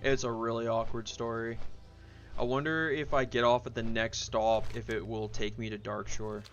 It's a really awkward story. I wonder if I get off at the next stop, if it will take me to Darkshore.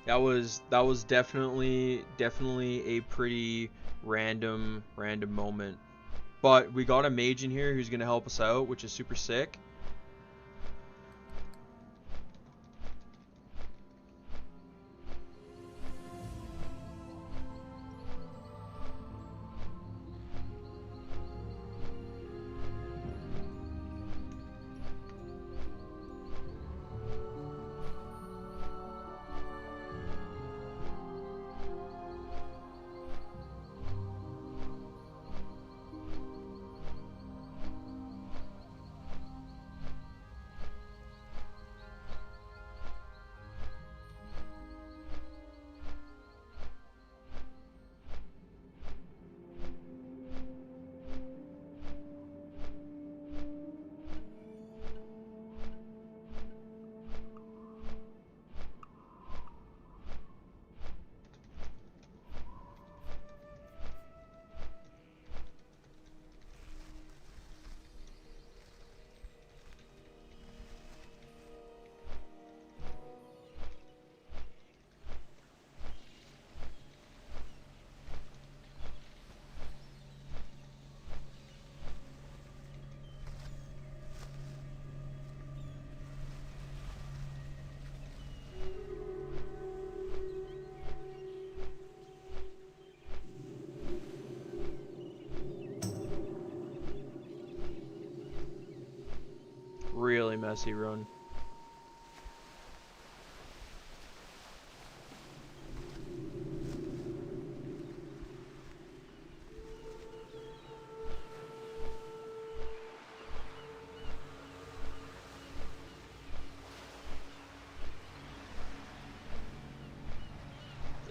That was definitely a pretty random moment. But we got a mage in here who's gonna help us out, which is super sick. Really messy run.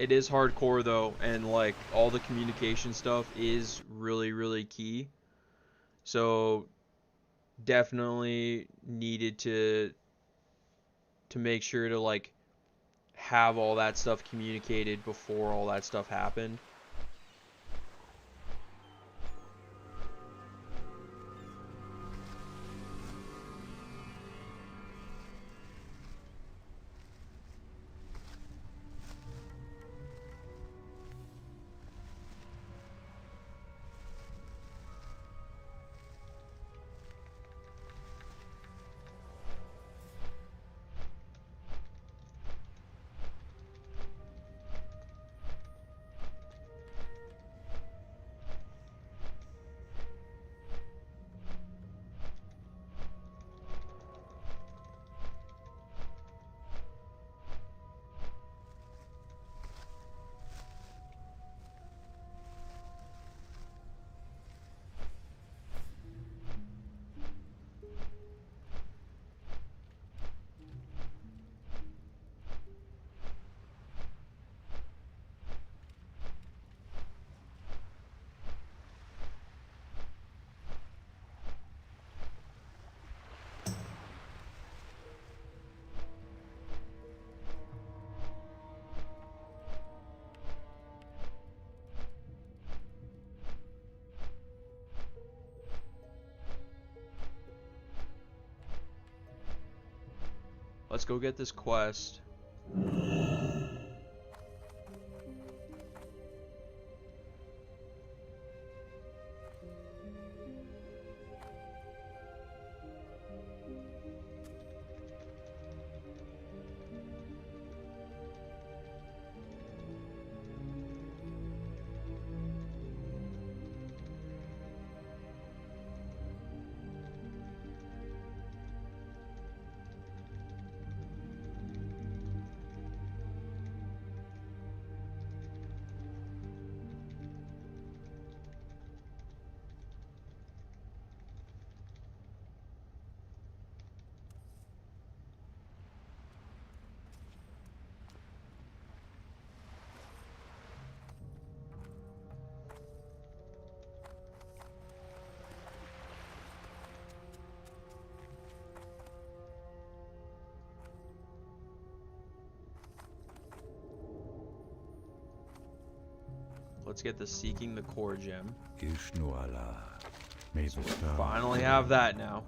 It is hardcore though, and like all the communication stuff is really, really key. So definitely needed to make sure to like have all that stuff communicated before all that stuff happened. Let's go get this quest. Let's get the Seeking the Core gem. Finally have that now.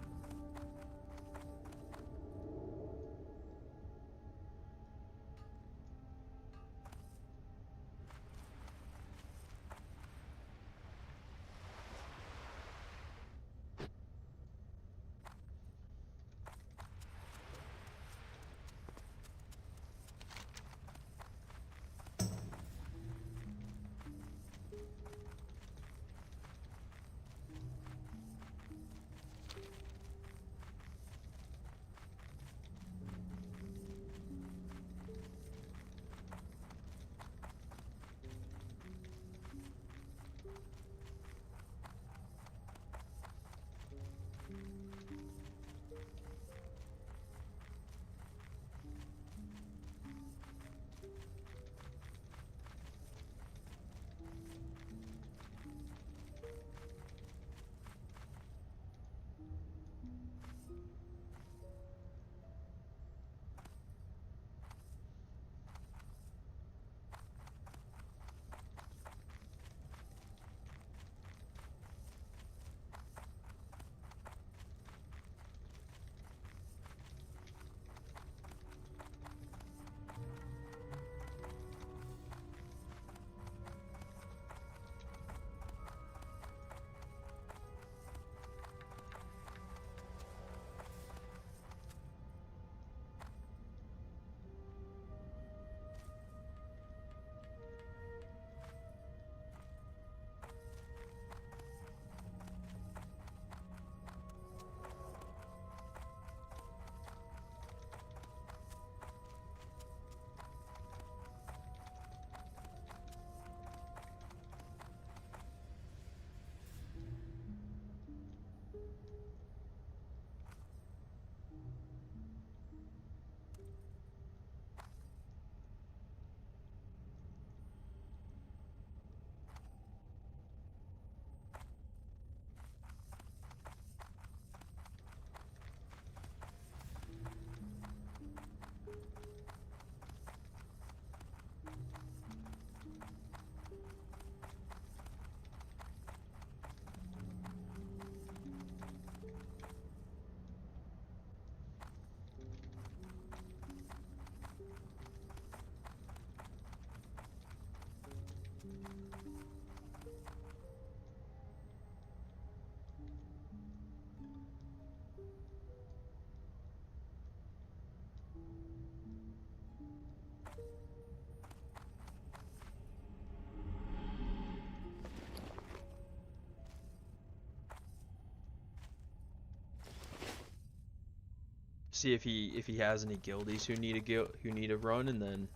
see if he has any guildies who need a run, and then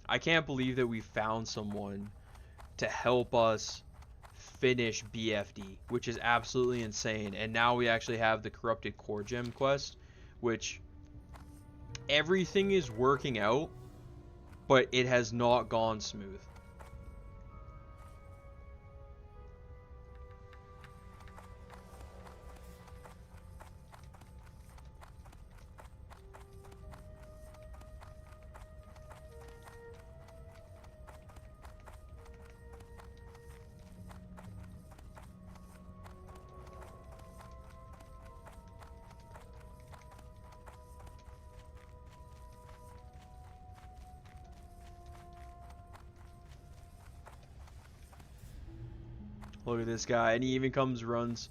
I can't believe that we found someone to help us finish BFD, which is absolutely insane. And now we actually have the corrupted core gem quest, which everything is working out, but it has not gone smooth. Look at this guy, and he even runs.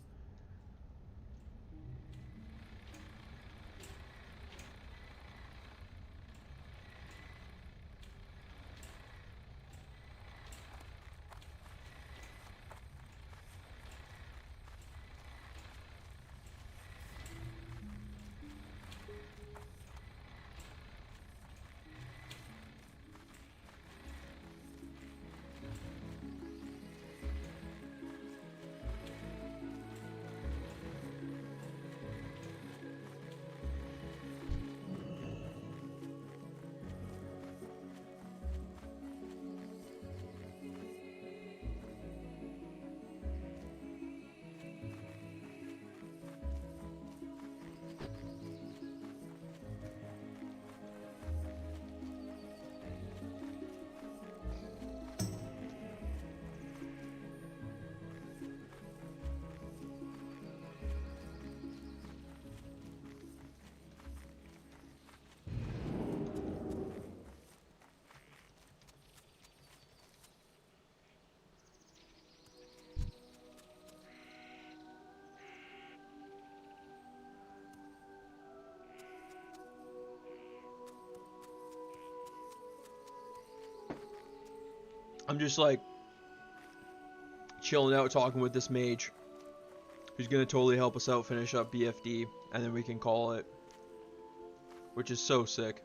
I'm just like chilling out, talking with this mage who's gonna totally help us out finish up BFD, and then we can call it, which is so sick.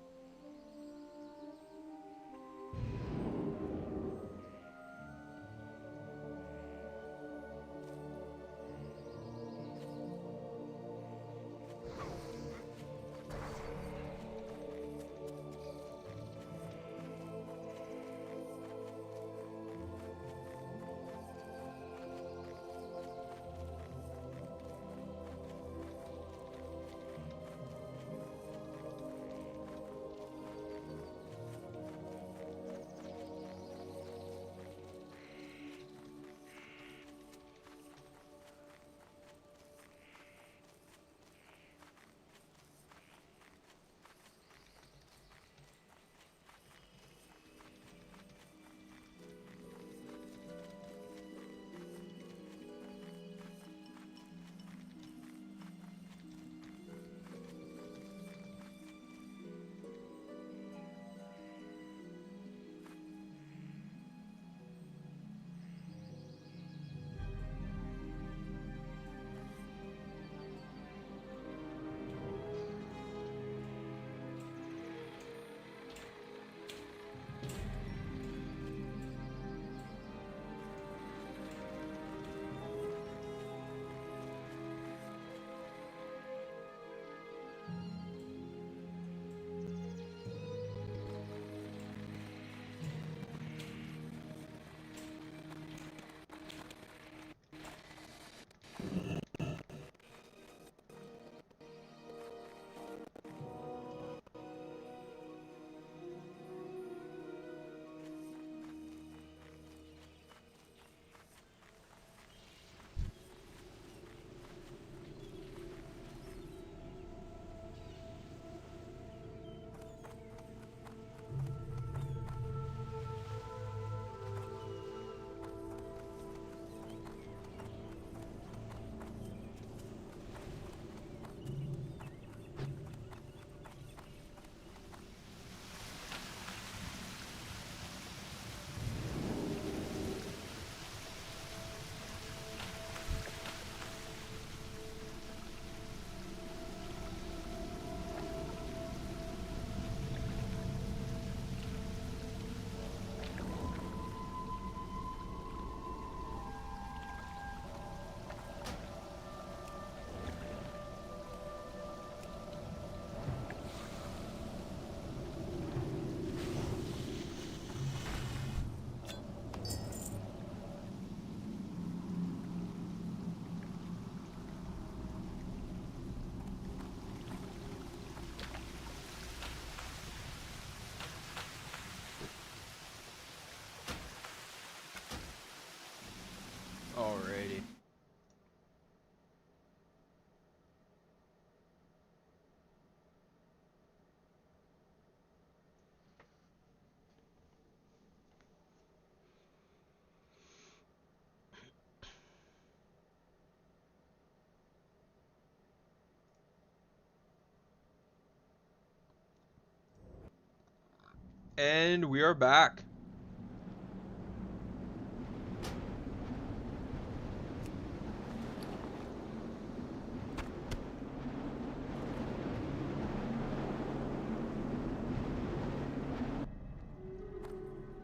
And we are back.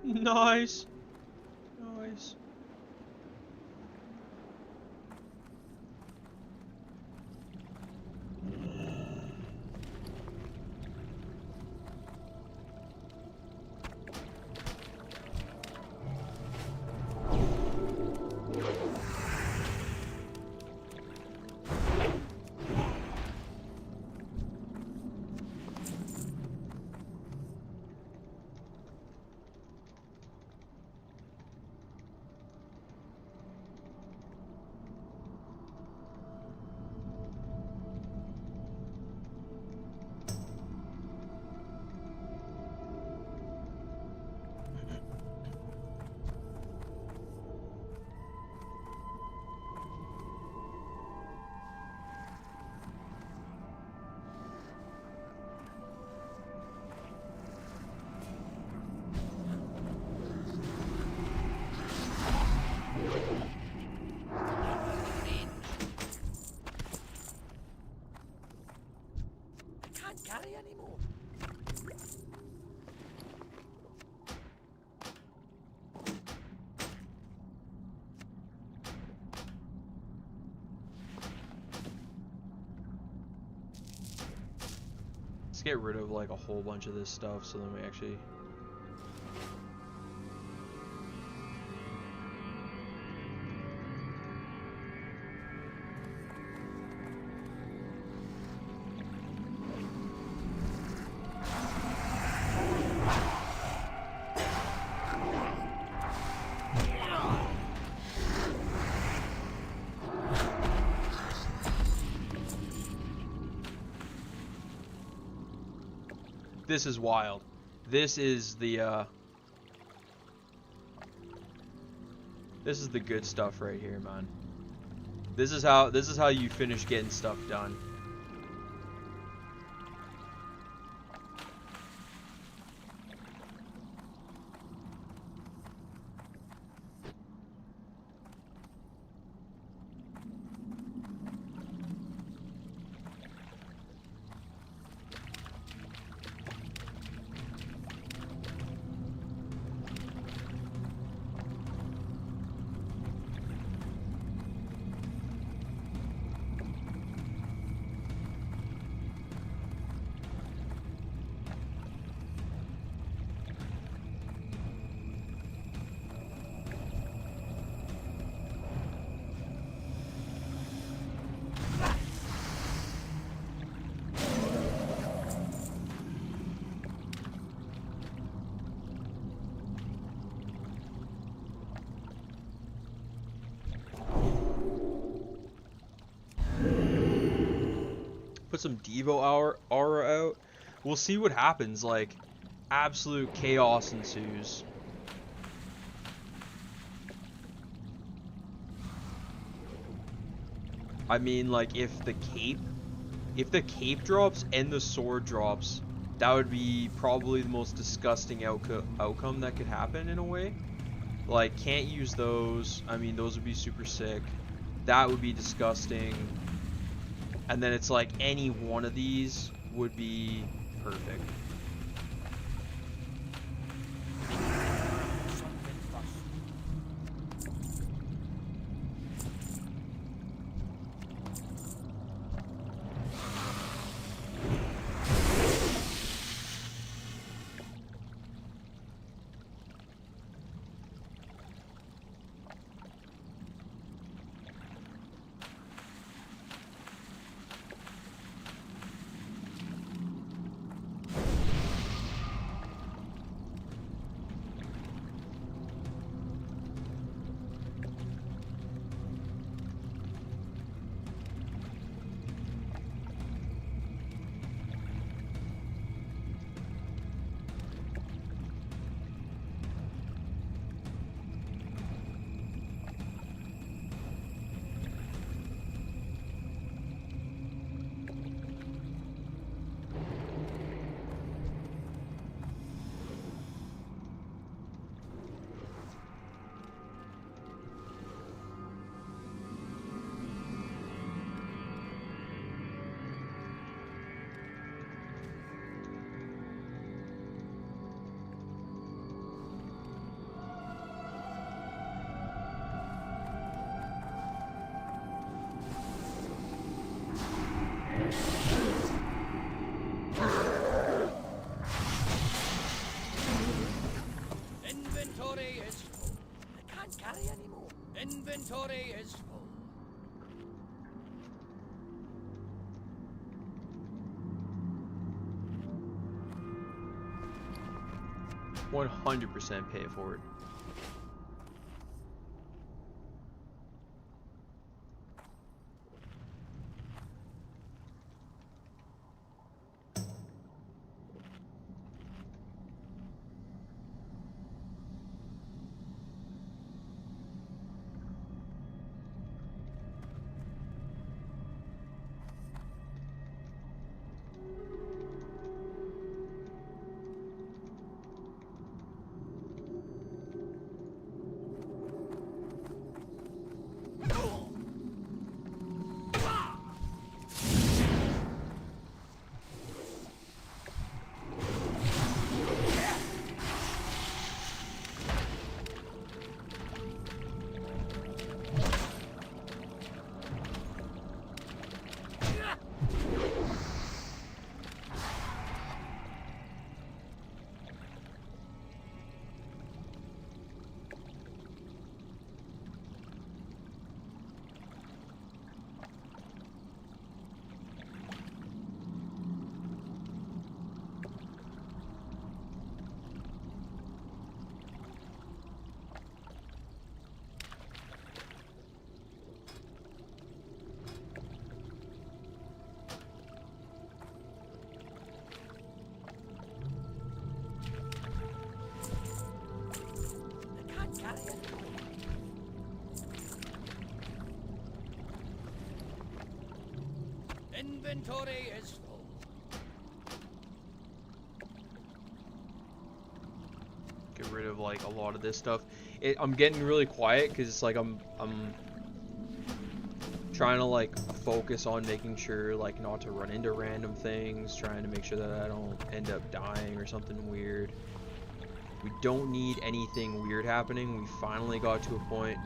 Nice. Nice. Carry anymore. Let's get rid of like a whole bunch of this stuff so then we actually... This is wild. This is the good stuff right here, man. This is how you finish getting stuff done. Put some Devo aura out. We'll see what happens. Like, absolute chaos ensues. I mean, like, if the cape drops and the sword drops, that would be probably the most disgusting outcome that could happen in a way. Like, can't use those. I mean, those would be super sick. That would be disgusting. And then it's like any one of these would be perfect. Inventory is full. 100% pay it forward. I can't carry it. Inventory is full. Get rid of like a lot of this stuff. I'm getting really quiet because it's like I'm trying to like focus on making sure like not to run into random things, trying to make sure that I don't end up dying or something weird. We don't need anything weird happening. We finally got to a point.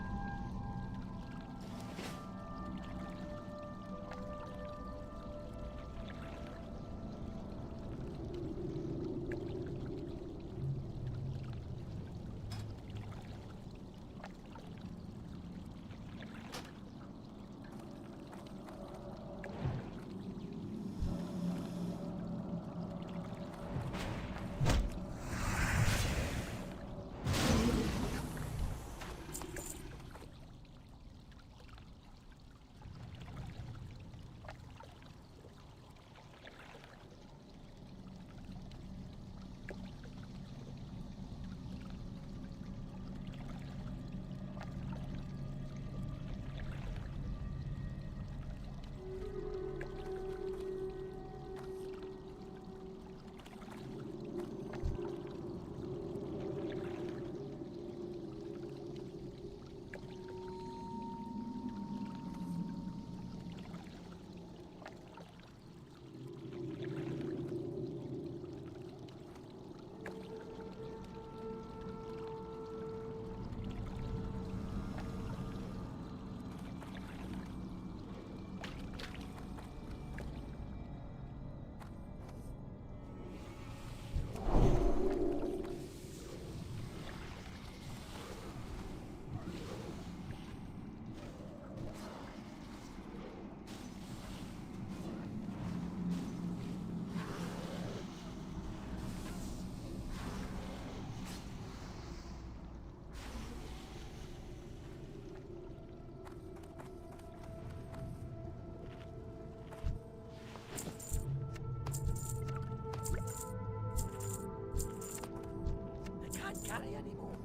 I can't carry anymore.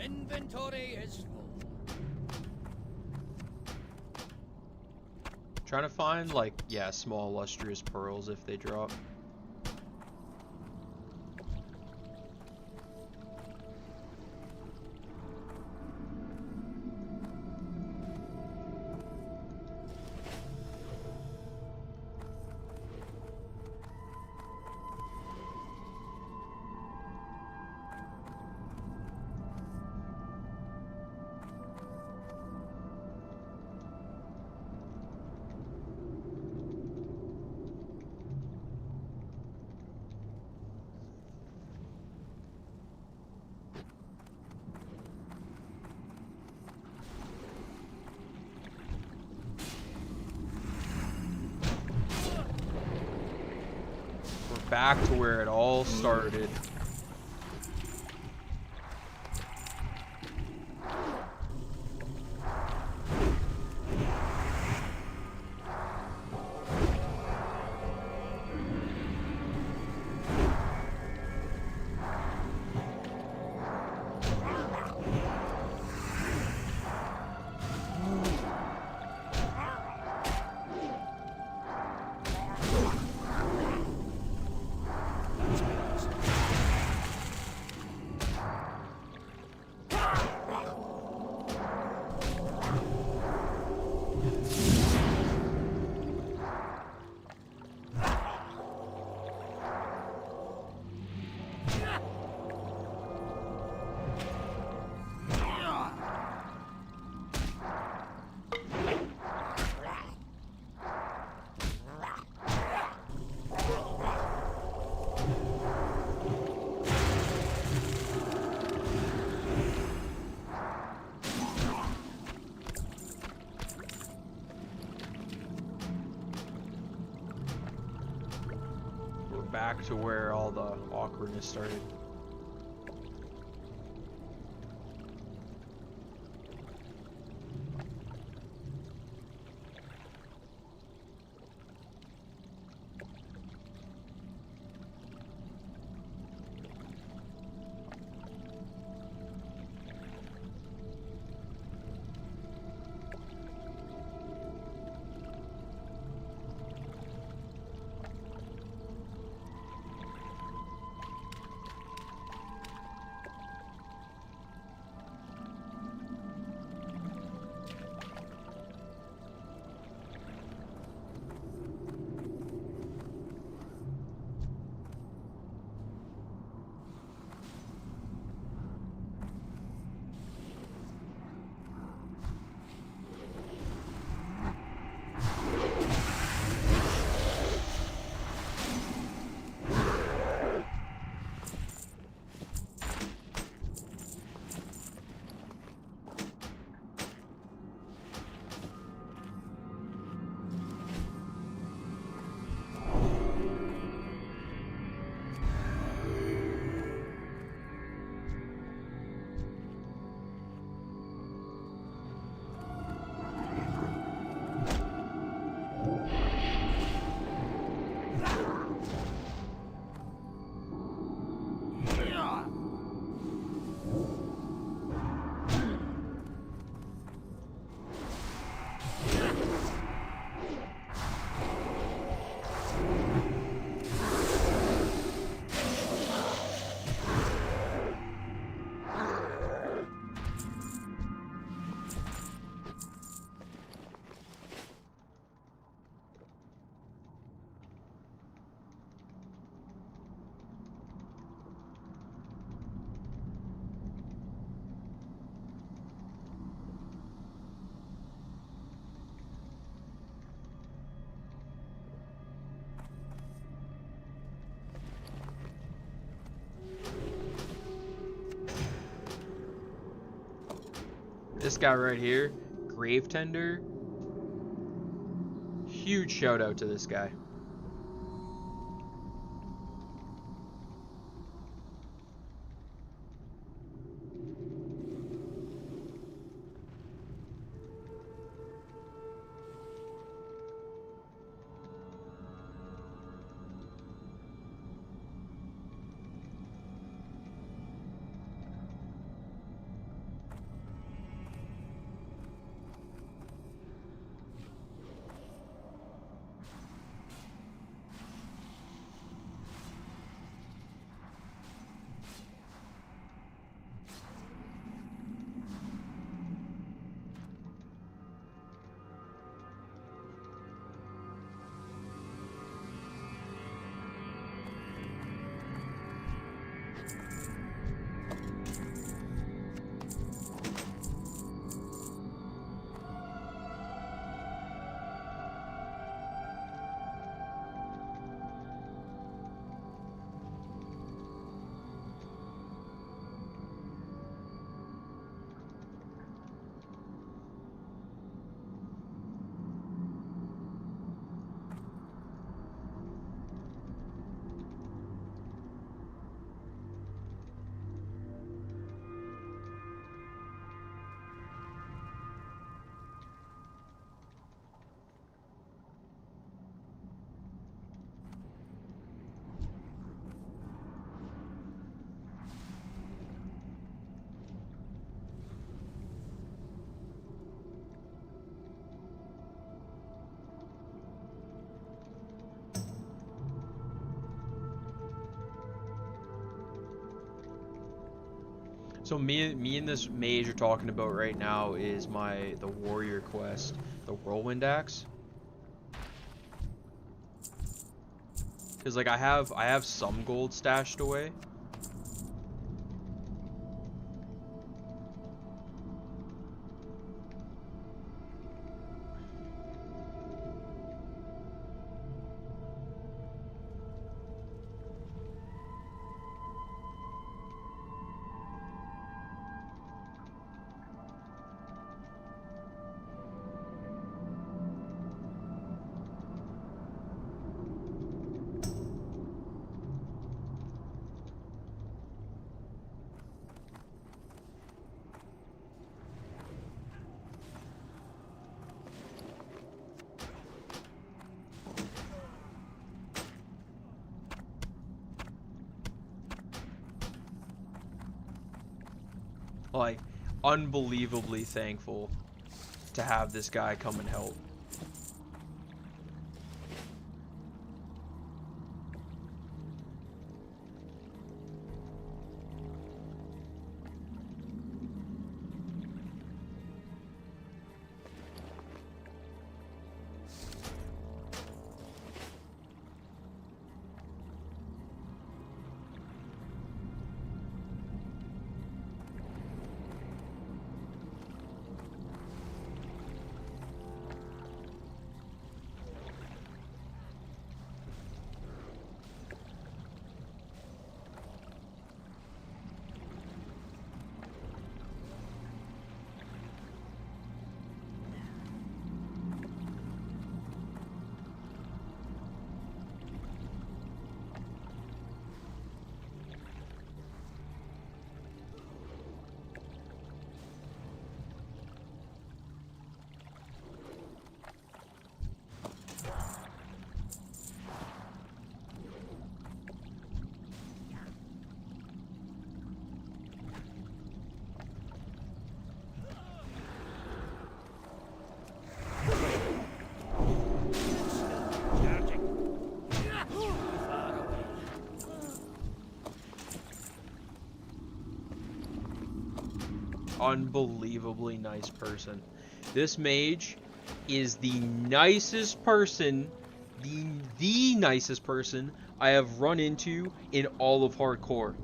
Inventory is full. Trying to find like, yeah, small lustrous pearls if they drop. back to where it all started. Back to where all the awkwardness started. This guy right here, Grave Tender. Huge shout out to this guy. So me and this mage are talking about right now is the warrior quest, the whirlwind axe. Cause like I have some gold stashed away. Like, unbelievably thankful to have this guy come and help. Unbelievably nice person. This mage is the nicest person, the nicest person I have run into in all of hardcore.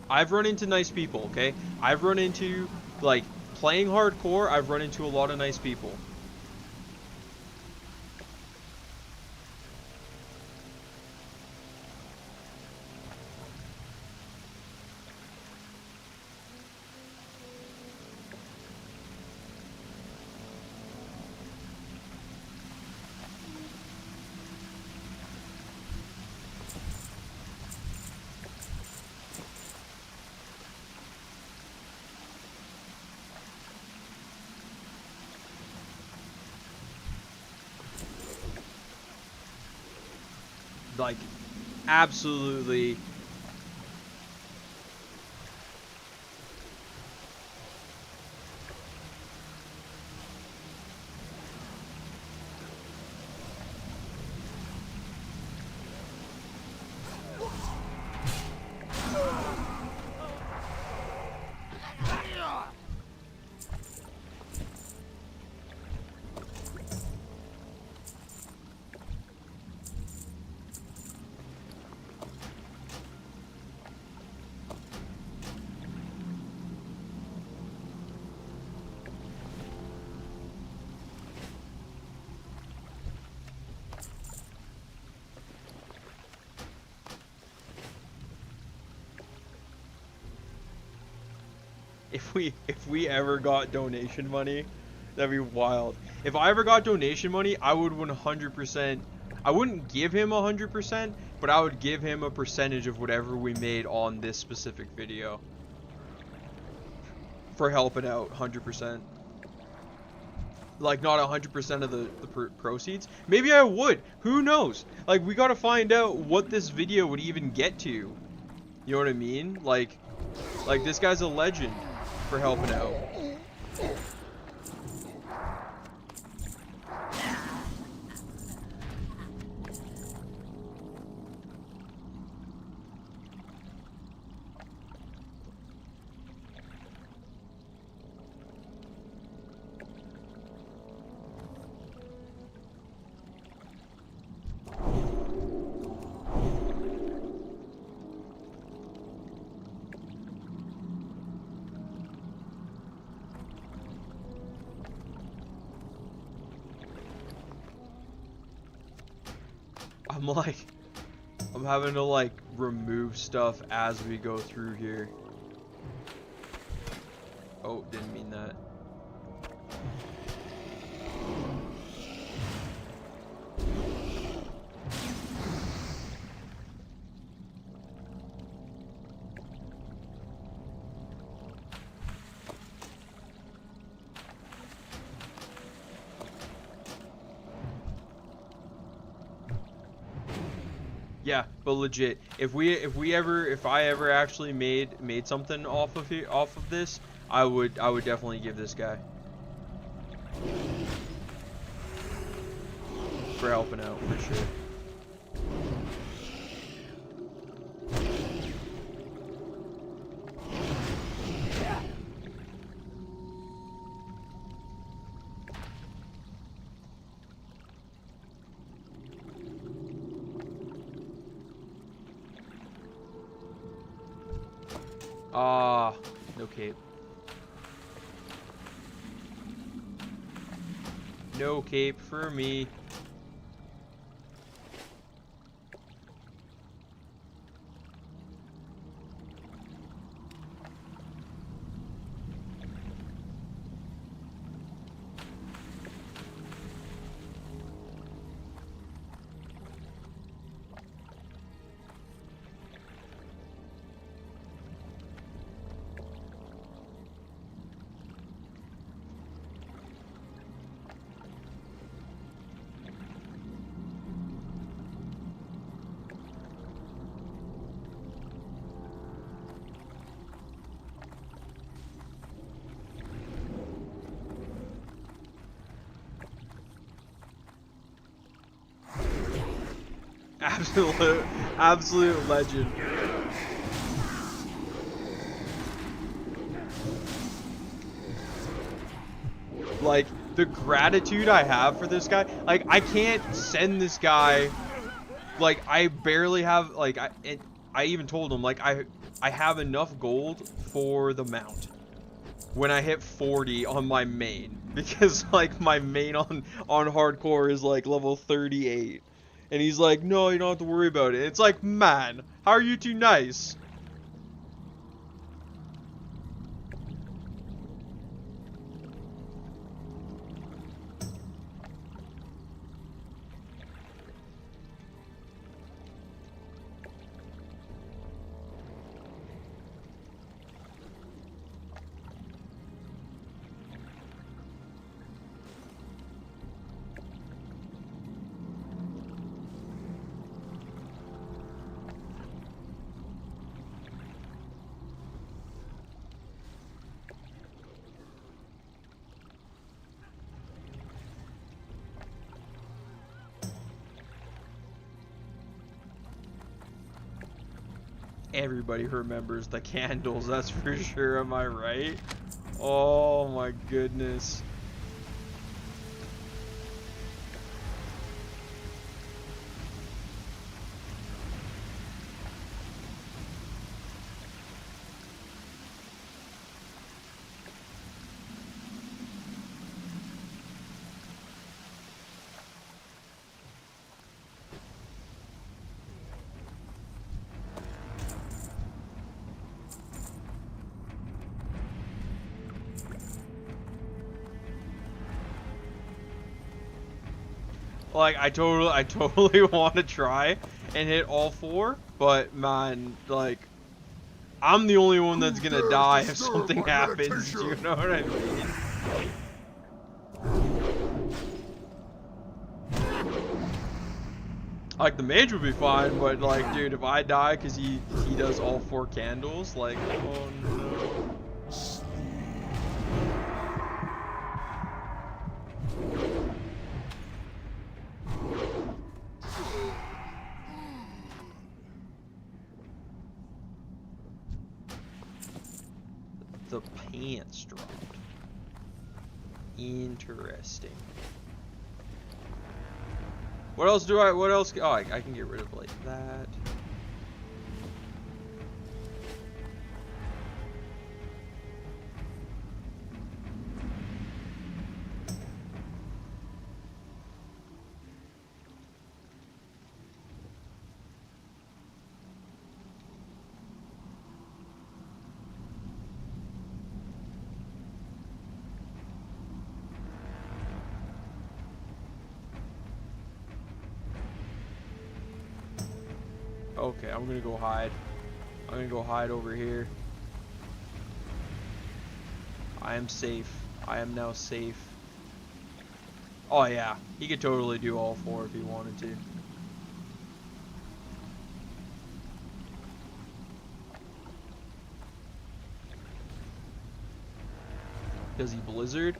I've run into nice people, okay? I've run into, like, playing hardcore, I've run into a lot of nice people. Like, absolutely. If we ever got donation money, that'd be wild. If I ever got donation money, I would 100%. I wouldn't give him 100%, but I would give him a percentage of whatever we made on this specific video for helping out 100%. like not 100% of the proceeds, maybe I would. Who knows? Like, we gotta find out what this video would even get to. You know what I mean? Like this guy's a legend for helping out. I'm having to like remove stuff as we go through here. Oh, didn't mean that. Yeah, but legit, if I ever actually made something off of this, I would definitely give this guy for helping out for sure. Ah, no cape. No cape for me. Absolute legend. Like, the gratitude I have for this guy, like, I can't send this guy, like, I barely have, like, I even told him, like, I have enough gold for the mount when I hit 40 on my main, because, like, my main on hardcore is, like, level 38. And he's like, no, you don't have to worry about it. It's like, man, how are you too nice? Everybody remembers the candles, that's for sure, am I right? Oh my goodness. Like, I totally want to try and hit all 4, but man, like, I'm the only one that's gonna die if something happens, you know what I mean? Like the mage would be fine, but like, dude, if I die because he does all 4 candles, like, oh no. The pants dropped. Interesting. What else? Oh, I can get rid of like that. Okay, I'm gonna go hide. I'm gonna go hide over here. I am safe. I am now safe. Oh yeah, he could totally do all 4 if he wanted to. Does he blizzard?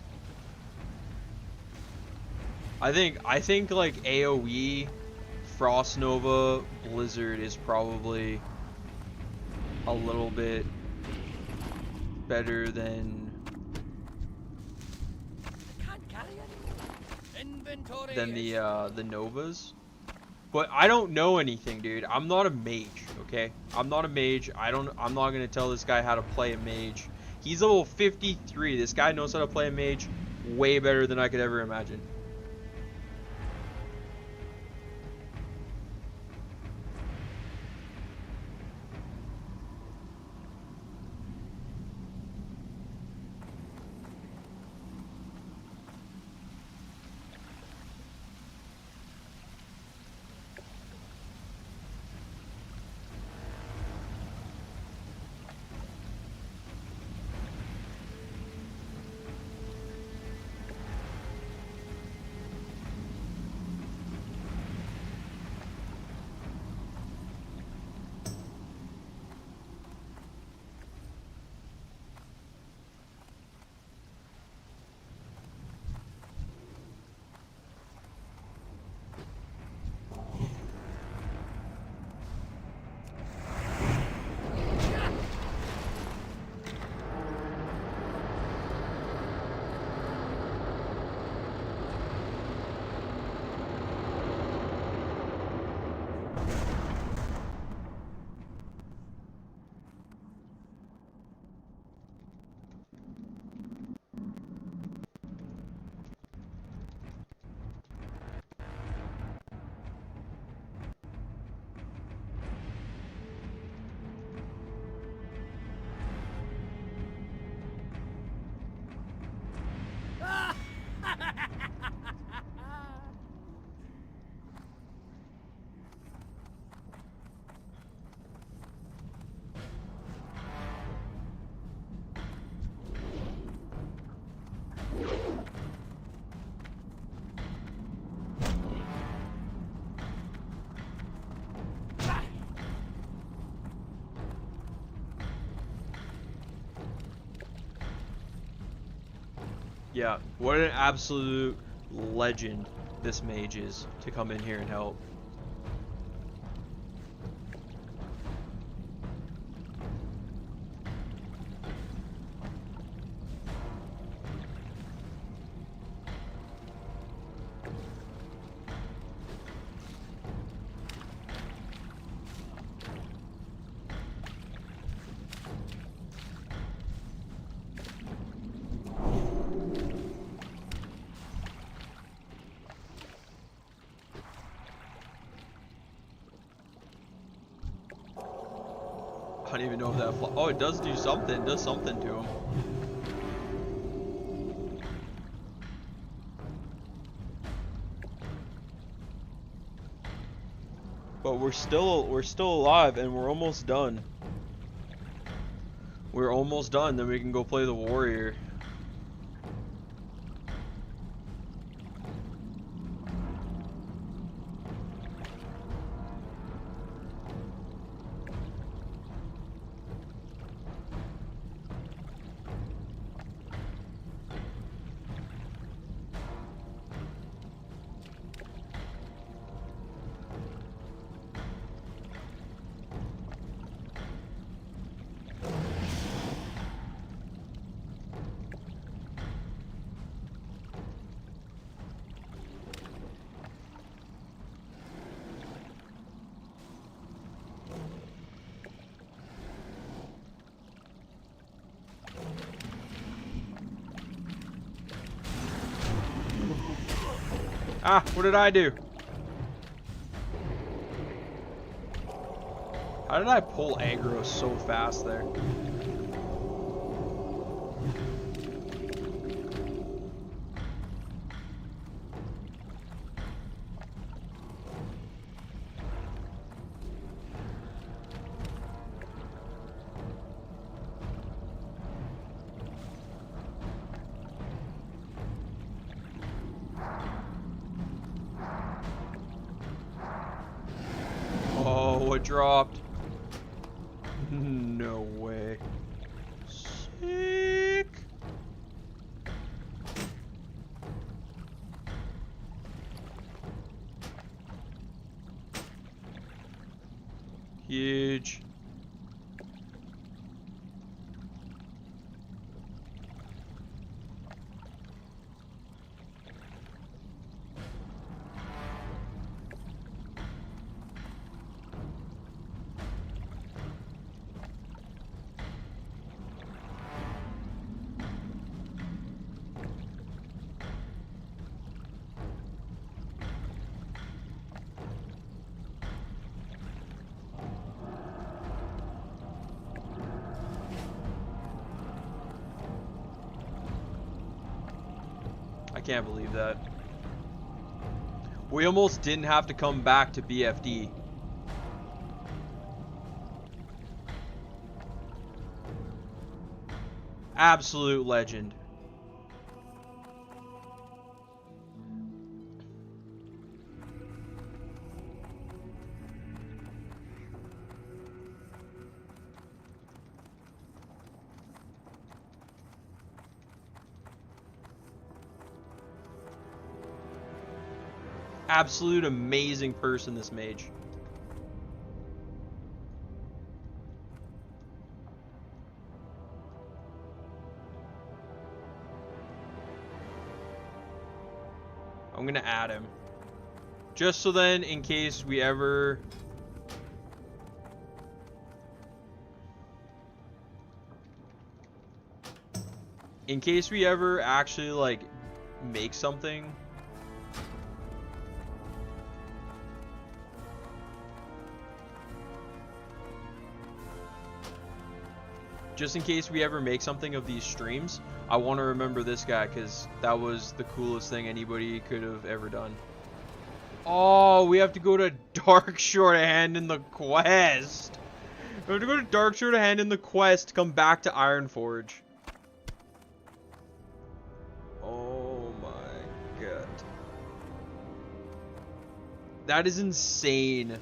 I think like AoE, Frost Nova, Blizzard is probably a little bit better than the Novas. But I don't know anything, dude. I'm not a mage, okay? I'm not a mage. I'm not gonna tell this guy how to play a mage. He's level 53. This guy knows how to play a mage way better than I could ever imagine. Yeah, what an absolute legend this mage is to come in here and help. I don't even know if that oh, it does do something. It does something to him. But we're still alive and we're almost done. We're almost done, then we can go play the warrior. Ah, what did I do? How did I pull aggro so fast there? Oh, it dropped. No way. Sick. Huge. I can't believe that. We almost didn't have to come back to BFD. Absolute legend. Absolute amazing person, this mage. I'm gonna add him. Just so then, in case we ever... In case we ever actually, like, make something... Just in case we ever make something of these streams, I want to remember this guy because that was the coolest thing anybody could have ever done. Oh, we have to go to Darkshore to hand in the quest. We have to go to Darkshore to hand in the quest to come back to Ironforge. Oh my god. That is insane.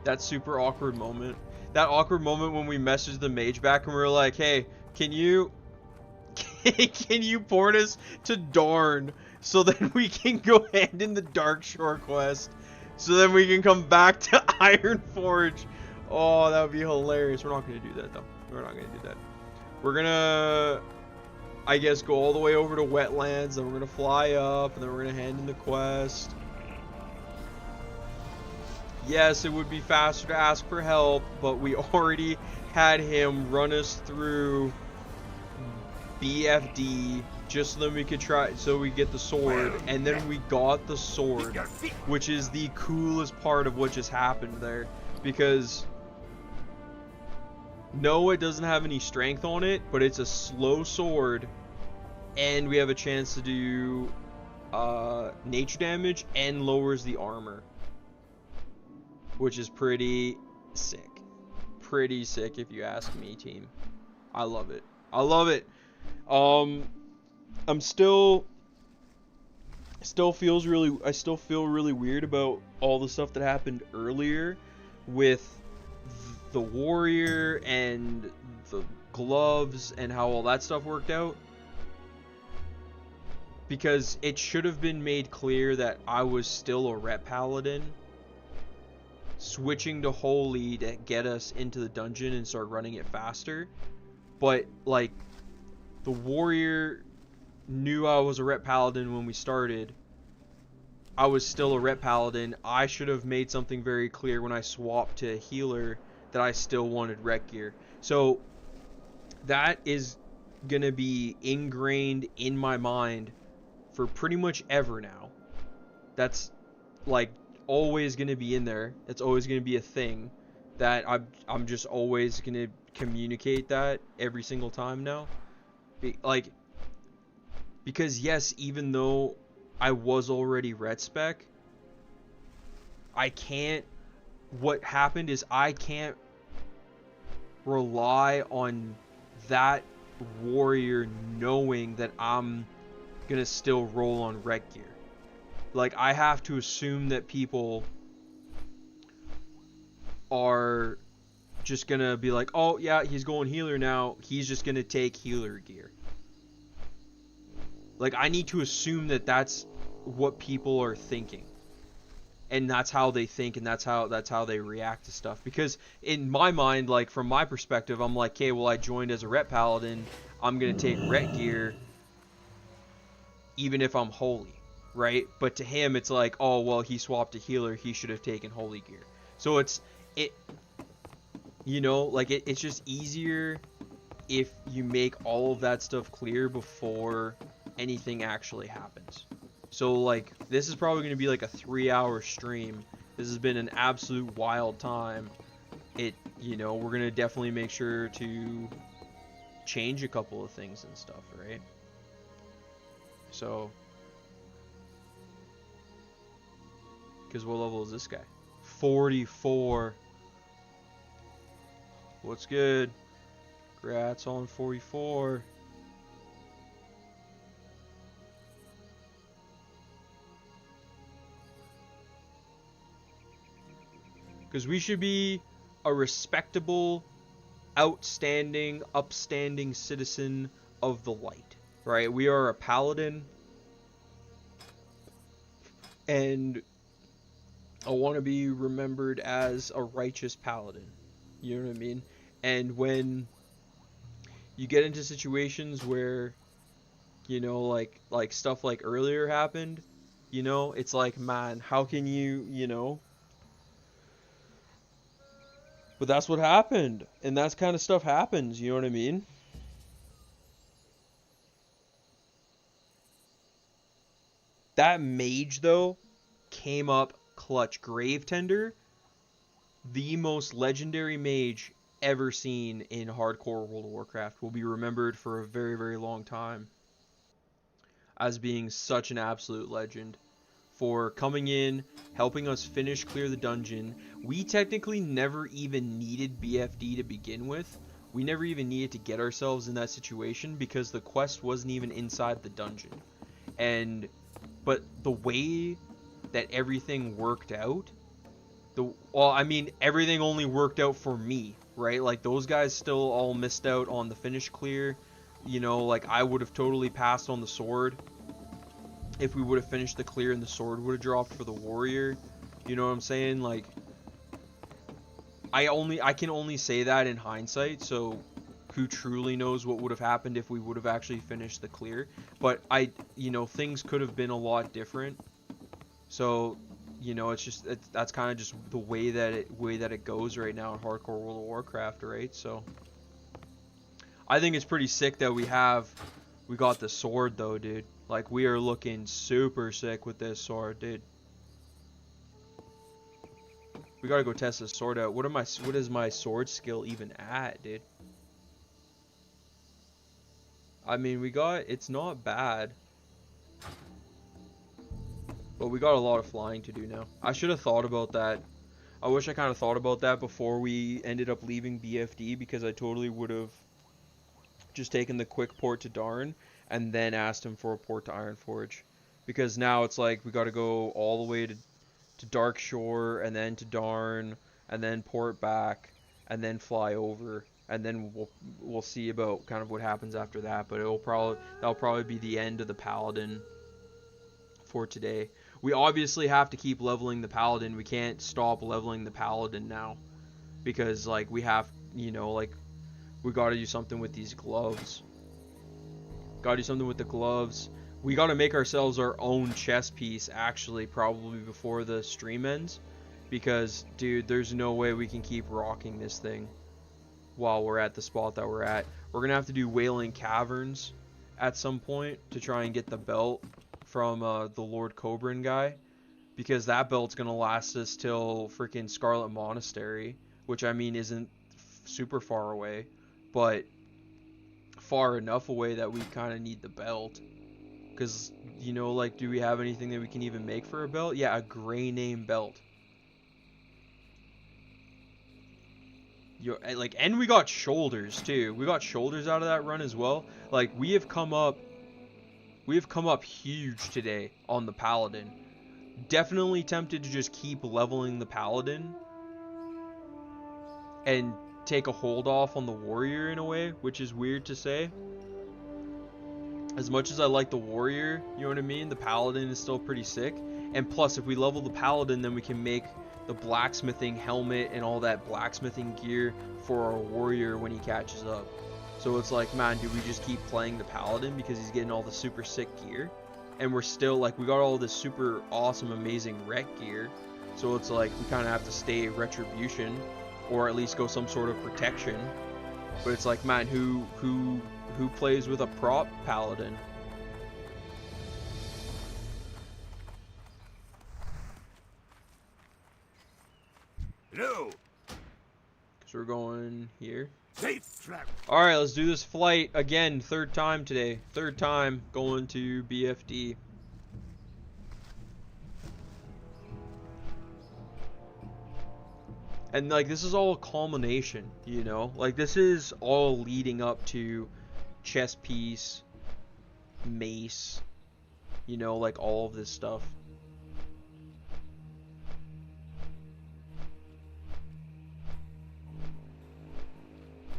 That super awkward moment. That awkward moment when we messaged the mage back and we were like, hey, can you port us to Dorne so then we can go hand in the Darkshore quest so then we can come back to Ironforge. Oh, that would be hilarious. We're not going to do that though. We're not going to do that. We're going to, I guess, go all the way over to Wetlands, then we're going to fly up, and then we're going to hand in the quest. Yes, it would be faster to ask for help, but we already had him run us through BFD just so then we could so we get the sword, and then we got the sword, which is the coolest part of what just happened there, because no, it doesn't have any strength on it, but it's a slow sword, and we have a chance to do nature damage and lowers the armor. Which is pretty sick. Pretty sick if you ask me, team. I love it. I love it. I'm still feel really weird about all the stuff that happened earlier with the warrior and the gloves and how all that stuff worked out. Because it should have been made clear that I was still a rep paladin. Switching to holy to get us into the dungeon and start running it faster, but like the warrior knew I was a rep paladin when we started. I was still a rep paladin. I should have made something very clear when I swapped to healer that I still wanted rec gear. So that is gonna be ingrained in my mind for pretty much ever now. That's like always gonna be in there. It's always gonna be a thing that I'm just always gonna communicate that every single time now. Because yes, even though I was already ret spec, I can't. What happened is I can't rely on that warrior knowing that I'm gonna still roll on rec gear. Like, I have to assume that people are just gonna be like, oh yeah, he's going healer now, he's just gonna take healer gear. Like, I need to assume that that's what people are thinking, and that's how they think, and that's how they react to stuff. Because in my mind, like, from my perspective, I'm like, okay, well, I joined as a ret paladin, I'm gonna take ret gear even if I'm holy, right? But to him, it's like, oh well, he swapped to healer, he should have taken holy gear. So it's just easier if you make all of that stuff clear before anything actually happens. So like, this is probably going to be like a 3-hour stream. This has been an absolute wild time. We're going to definitely make sure to change a couple of things and stuff, right? So, because what level is this guy? 44. What's good? Congrats on 44. Because we should be a respectable, outstanding, upstanding citizen of the light, right? We are a paladin, and I want to be remembered as a righteous paladin. You know what I mean? And when you get into situations where, like stuff like earlier happened, it's like, man, how can you. But that's what happened, and that kind of stuff happens, you know what I mean? That mage, though, came up clutch. Grave Tender, the most legendary mage ever seen in hardcore World of Warcraft, will be remembered for a very, very long time as being such an absolute legend. For coming in, helping us clear the dungeon. We technically never even needed BFD to begin with. We never even needed to get ourselves in that situation because the quest wasn't even inside the dungeon. But the way that everything worked out, everything only worked out for me, right? Like, those guys still all missed out on the finish clear. Like, I would have totally passed on the sword if we would have finished the clear, and the sword would have dropped for the warrior. You know what I'm saying? Like, I can only say that in hindsight, so who truly knows what would have happened if we would have actually finished the clear. But things could have been a lot different. So, that's kind of just the way that it goes right now in hardcore World of Warcraft, right? So I think it's pretty sick that we got the sword though, dude. Like, we are looking super sick with this sword, dude. We gotta go test this sword out. What is my sword skill even at, dude? I mean, it's not bad. But we got a lot of flying to do now. I should have thought about that. I wish I kind of thought about that before we ended up leaving BFD, because I totally would have just taken the quick port to Darn and then asked him for a port to Ironforge. Because now it's like we got to go all the way to Darkshore, and then to Darn, and then port back, and then fly over, and then we'll see about kind of what happens after that. But that'll probably be the end of the Paladin for today. We obviously have to keep leveling the Paladin. We can't stop leveling the Paladin now, because like we have, we got to do something with these gloves. Gotta do something with the gloves. We gotta make ourselves our own chess piece, actually, probably before the stream ends, Because, dude, there's no way we can keep rocking this thing while we're at the spot that we're at. We're going to have to do Wailing Caverns at some point to try and get the belt from the Lord Cobran guy. Because that belt's going to last us till freaking Scarlet Monastery. Which, I mean, isn't super far away. But far enough away that we kind of need the belt. Because, you know, like, do we have anything that we can even make for a belt? Yeah, a gray name belt. Like, and we got shoulders too. We got shoulders out of that run as well. Like, we have come up huge today on the paladin. Definitely tempted to just keep leveling the paladin and take a hold off on the warrior in a way, which is weird to say. As much as I like the warrior, you know what I mean? The paladin is still pretty sick. And plus, if we level the paladin, then we can make the blacksmithing helmet and all that blacksmithing gear for our warrior when he catches up. So it's like, man, do we just keep playing the paladin because he's getting all the super sick gear? And we're still, like, we got all this super awesome, amazing rec gear. So it's like, we kind of have to stay retribution, or at least go some sort of protection. But it's like, man, who plays with a prop paladin? No. So we're going here. Safe travel. Alright, let's do this flight again. Third time today. Third time going to BFD. And like, this is all a culmination, you know? Like, this is all leading up to chess piece, mace, you know, like all of this stuff.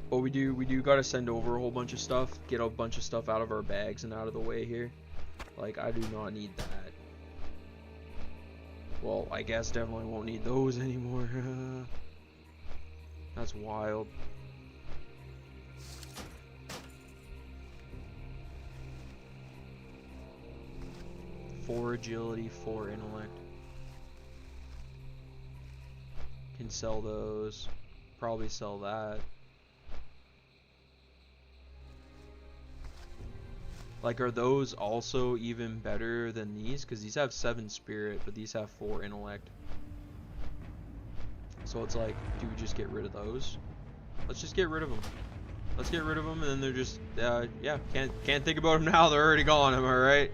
But we do gotta send over a whole bunch of stuff, get a bunch of stuff out of our bags and out of the way here. Like, I do not need that. Well, I guess definitely won't need those anymore. That's wild. Four agility, 4 intellect. Can sell those. Probably sell that. Like, are those also even better than these? Because these have 7 spirit, but these have 4 intellect. So it's like, do we just get rid of those? Let's just get rid of them. Let's get rid of them, and then they're just, yeah, can't think about them now. They're already gone. Am I right?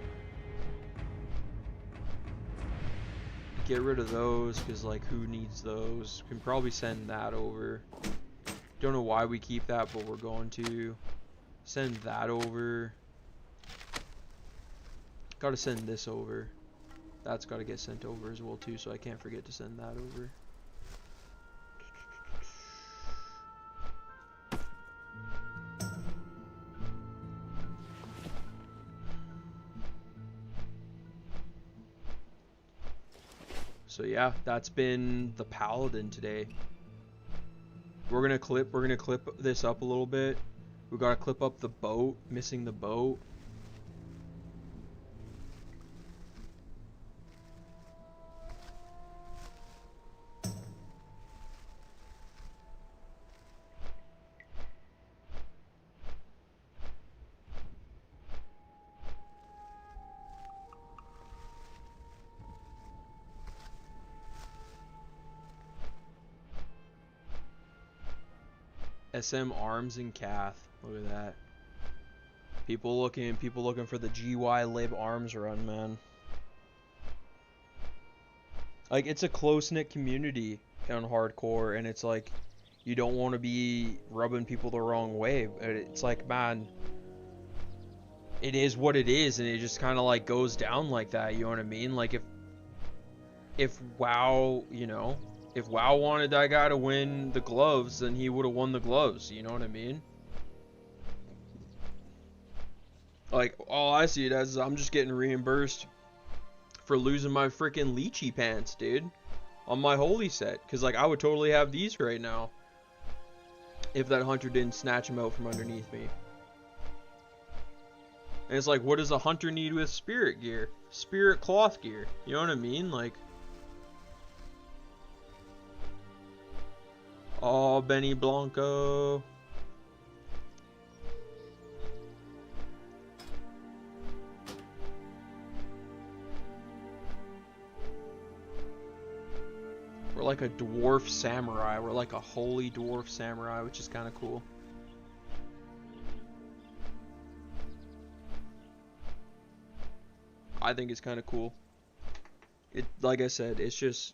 Get rid of those, because like, who needs those? Can probably send that over. Don't know why we keep that, but we're going to send that over. Gotta send this over. That's gotta get sent over as well too, so I can't forget to send that over. So yeah, that's been the paladin today. We're gonna clip this up a little bit. We gotta clip up the boat, missing the boat. SM Arms and Cath. Look at that. People looking for the GY Lib Arms run, man. Like, it's a close-knit community on hardcore, and it's like, you don't want to be rubbing people the wrong way. It's like, man, it is what it is, and it just kind of like goes down like that. You know what I mean? Like, if WoW, you know, if WoW wanted that guy to win the gloves, then he would have won the gloves. You know what I mean? Like, all I see it as is I'm just getting reimbursed for losing my freaking lychee pants, dude, on my holy set. Because, like, I would totally have these right now if that hunter didn't snatch them out from underneath me. And it's like, what does a hunter need with spirit gear? Spirit cloth gear. You know what I mean? Like, Oh, Benny Blanco. We're like a dwarf samurai. We're like a holy dwarf samurai, which is kind of cool. I think it's kind of cool. It, like I said, it's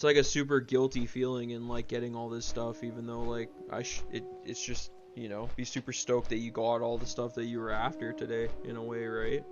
like a super guilty feeling in like getting all this stuff, even though like it's just, you know, be super stoked that you got all the stuff that you were after today in a way, right?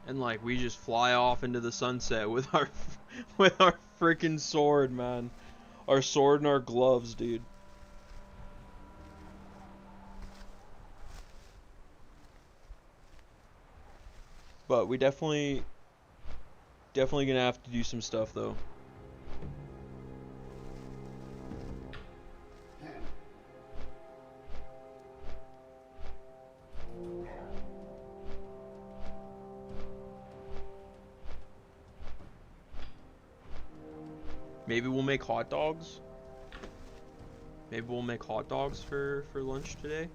And like we just fly off into the sunset with our freaking sword, man. Our sword and our gloves, dude. But we definitely gonna have to do some stuff though. Maybe we'll make hot dogs. Maybe we'll make hot dogs for lunch today.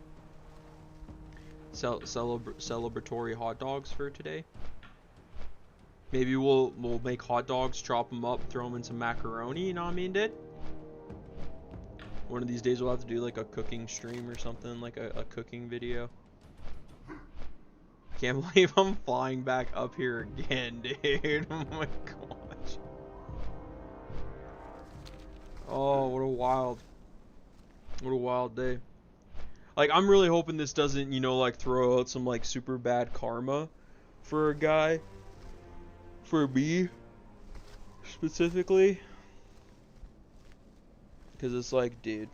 Celebratory hot dogs for today. Maybe we'll make hot dogs, chop them up, throw them in some macaroni. You know what I mean, dude? One of these days we'll have to do like a cooking stream or something, like a cooking video. I can't believe I'm flying back up here again, dude. Oh my gosh. Oh, what a wild day. Like, I'm really hoping this doesn't, you know, like throw out some like super bad karma for a guy. For me, specifically. Because it's like, dude.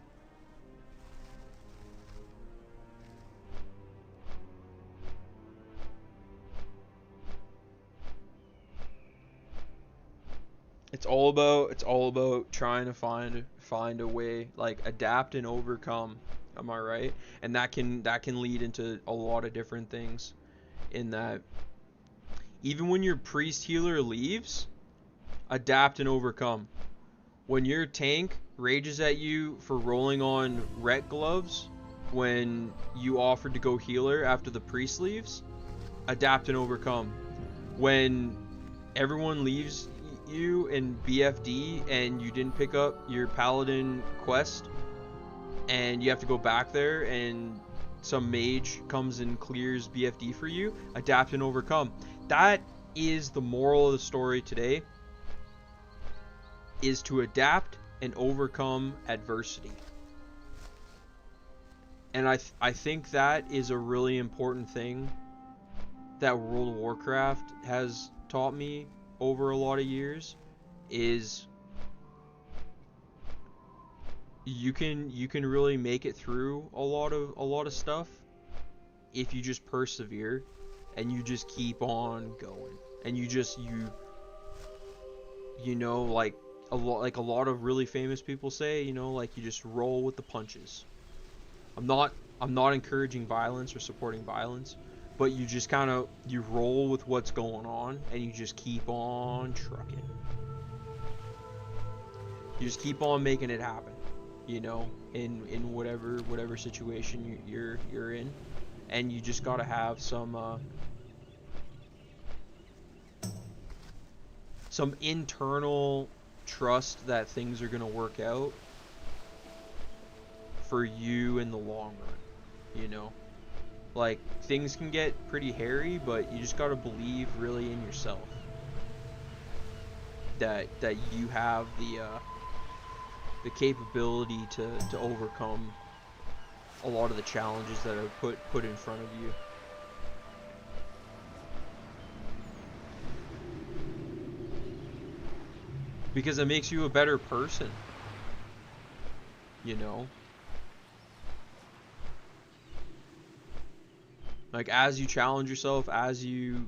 It's all about trying to find a way, like adapt and overcome. Am I right? And that can lead into a lot of different things. In that, even when your priest healer leaves, adapt and overcome. When your tank rages at you for rolling on ret gloves, when you offered to go healer after the priest leaves, adapt and overcome. When everyone leaves you in BFD and you didn't pick up your paladin quest and you have to go back there and some mage comes and clears BFD for you, adapt and overcome. That is the moral of the story today, is to adapt and overcome adversity. And I think that is a really important thing that World of Warcraft has taught me over a lot of years, is you can really make it through a lot of stuff if you just persevere and you just keep on going, and you know, like a lot of really famous people say, you know, like you just roll with the punches. I'm not encouraging violence or supporting violence, but you just kind of, you roll with what's going on and you just keep on trucking. You just keep on making it happen, you know, in whatever situation you're in, and you just gotta have some internal trust that things are gonna work out for you in the long run, you know. Like, things can get pretty hairy, but you just gotta believe really in yourself. That you have the capability to overcome a lot of the challenges that are put in front of you. Because it makes you a better person. You know? Like, as you challenge yourself, as you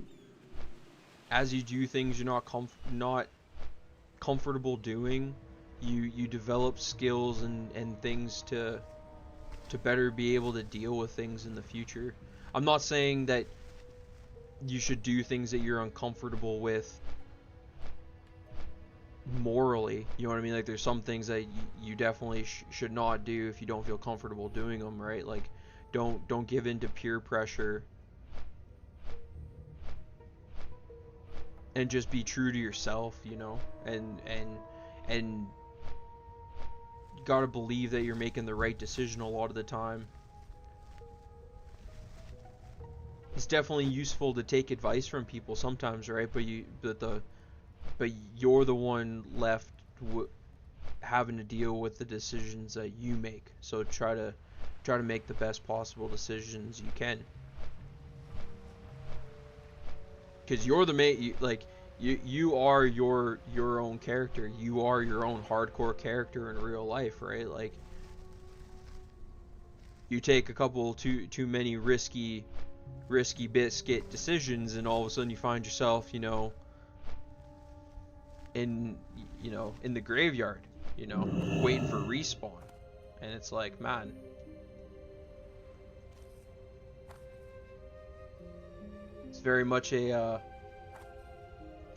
do things you're not comfortable doing, you develop skills and things to better be able to deal with things in the future. I'm not saying that you should do things that you're uncomfortable with morally, you know what I mean? Like, there's some things that you definitely should not do if you don't feel comfortable doing them, right? Like, don't give in to peer pressure, and just be true to yourself, you know, and you gotta believe that you're making the right decision a lot of the time. It's definitely useful to take advice from people sometimes, right? But you're the one left having to deal with the decisions that you make. So try to make the best possible decisions you can. Because you're the mate, you are your own character. You are your own hardcore character in real life, right? Like, you take a couple too many risky biscuit decisions, and all of a sudden you find yourself, you know, in the graveyard, you know, waiting for respawn. And it's like, man, it's very much a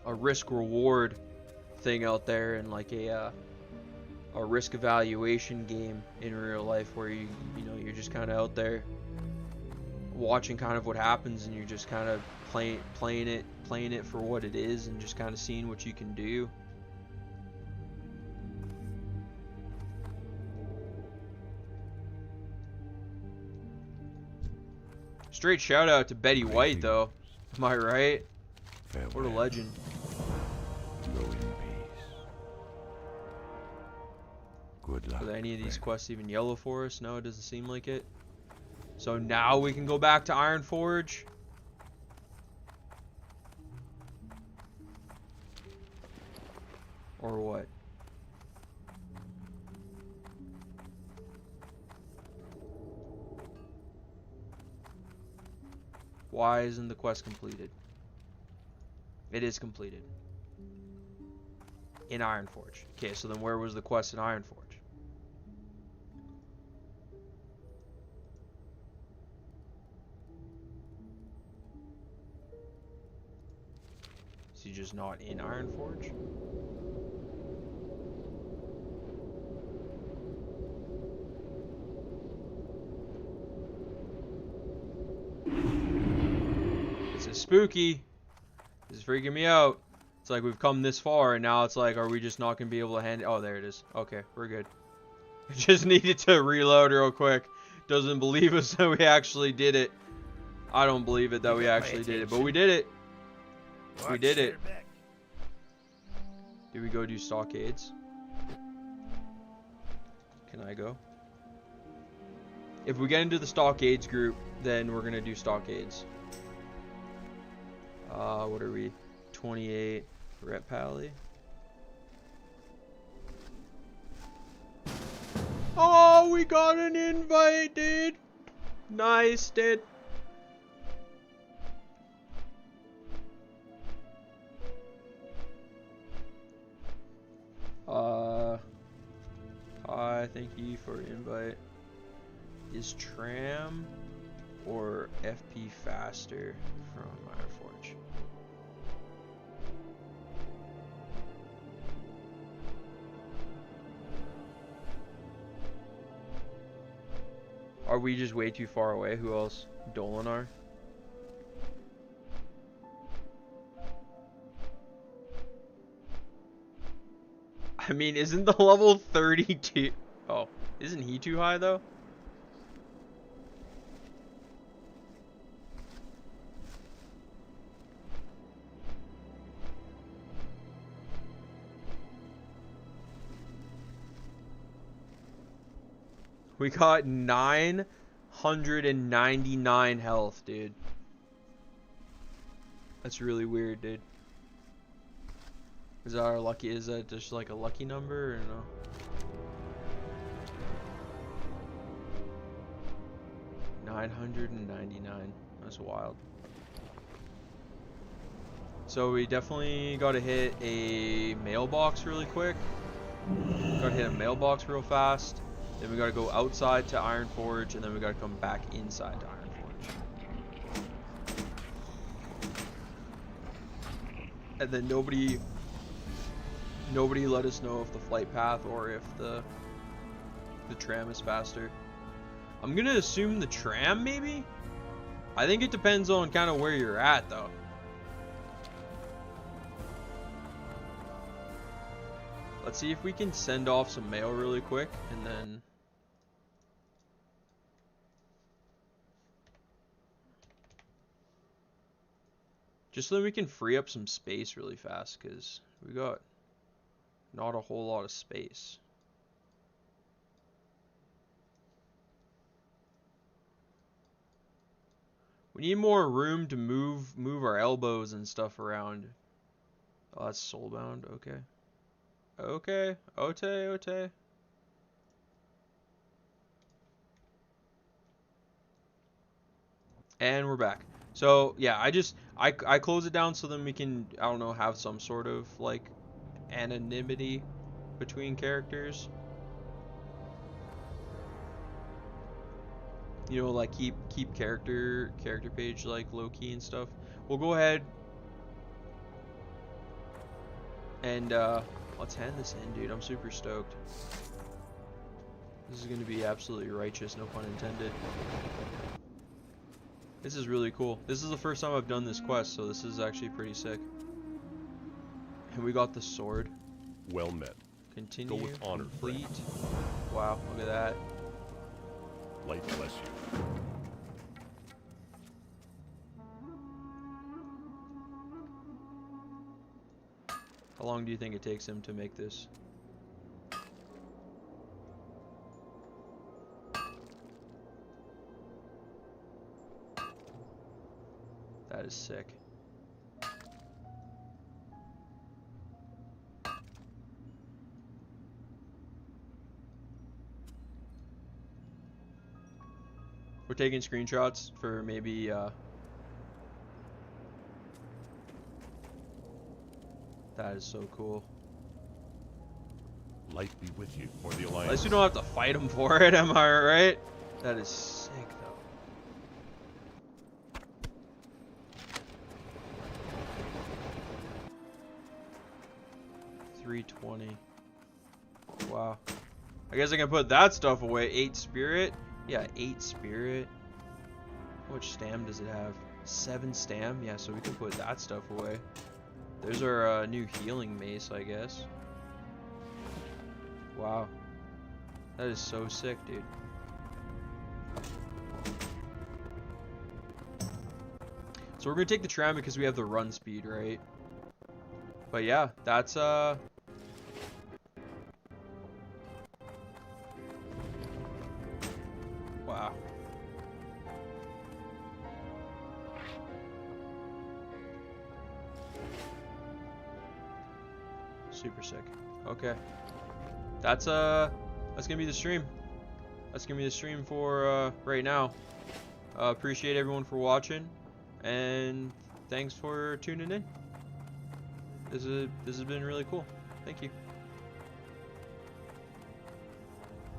risk reward thing out there, and like a risk evaluation game in real life, where you know, you're just kind of out there watching kind of what happens, and you're just kind of playing it for what it is, and just kind of seeing what you can do. Straight shout out to Betty White, though. Am I right? What a legend. Go in peace. Good luck. Are there any of these quests even yellow for us? No, it doesn't seem like it. So now we can go back to Ironforge. Or what? Why isn't the quest completed? It is completed. In Ironforge. Okay, so then where was the quest in Ironforge? Is he just not in Ironforge? This is spooky. This is freaking me out. It's like we've come this far, and now it's like, are we just not going to be able to hand it? Oh, there it is. Okay, we're good. Just needed to reload real quick. Doesn't believe us that we actually did it. I don't believe it that we actually did it, but we did it. We did it. Did we go do stockades? Can I go? If we get into the stockades group, then we're going to do stockades. What are we? 28 rep pally. Oh, we got an invite, dude. Nice, dude. Hi, thank you for the invite. Is Tram or FP faster from Ironforge? Are we just way too far away? Who else? Dolinar? I mean, isn't the level 32? Oh, isn't he too high though? We got 999 health, dude. That's really weird, dude. Is that our lucky? Is that just like a lucky number or no? $999. That's wild. So we definitely got to hit a mailbox really quick. Got to hit a mailbox real fast. Then we got to go outside to Ironforge, and then we got to come back inside to Ironforge. And then nobody let us know if the flight path or if the tram is faster. I'm gonna assume the tram, maybe? I think it depends on kind of where you're at, though. Let's see if we can send off some mail really quick, and then... just so that we can free up some space really fast, because we got not a whole lot of space. We need more room to move our elbows and stuff around. Oh, that's soulbound. Okay. Okay. Ote. And we're back. So, yeah, I close it down so then we can, I don't know, have some sort of, like, anonymity between characters. You know, like keep character page like low key and stuff. We'll go ahead and let's hand this in, dude. I'm super stoked. This is gonna be absolutely righteous, no pun intended. This is really cool. This is the first time I've done this quest, so this is actually pretty sick. And we got the sword. Well met. Continue. Go with honor, complete. Wow, look at that. Light bless you. How long do you think it takes him to make this? That is sick. We're taking screenshots for maybe that is so cool. Light be with you for the alliance. At least we don't have to fight him for it, am I right? That is sick though. $320. Wow. I guess I can put that stuff away. 8 spirit. Yeah, 8 spirit. How much stam does it have? 7 stam? Yeah, so we can put that stuff away. There's our new healing mace, I guess. Wow. That is so sick, dude. So we're gonna take the tram because we have the run speed, right? But yeah, that's wow. Super sick. Okay. That's gonna be the stream. That's gonna be the stream for right now. Appreciate everyone for watching, and thanks for tuning in. This has been really cool. Thank you.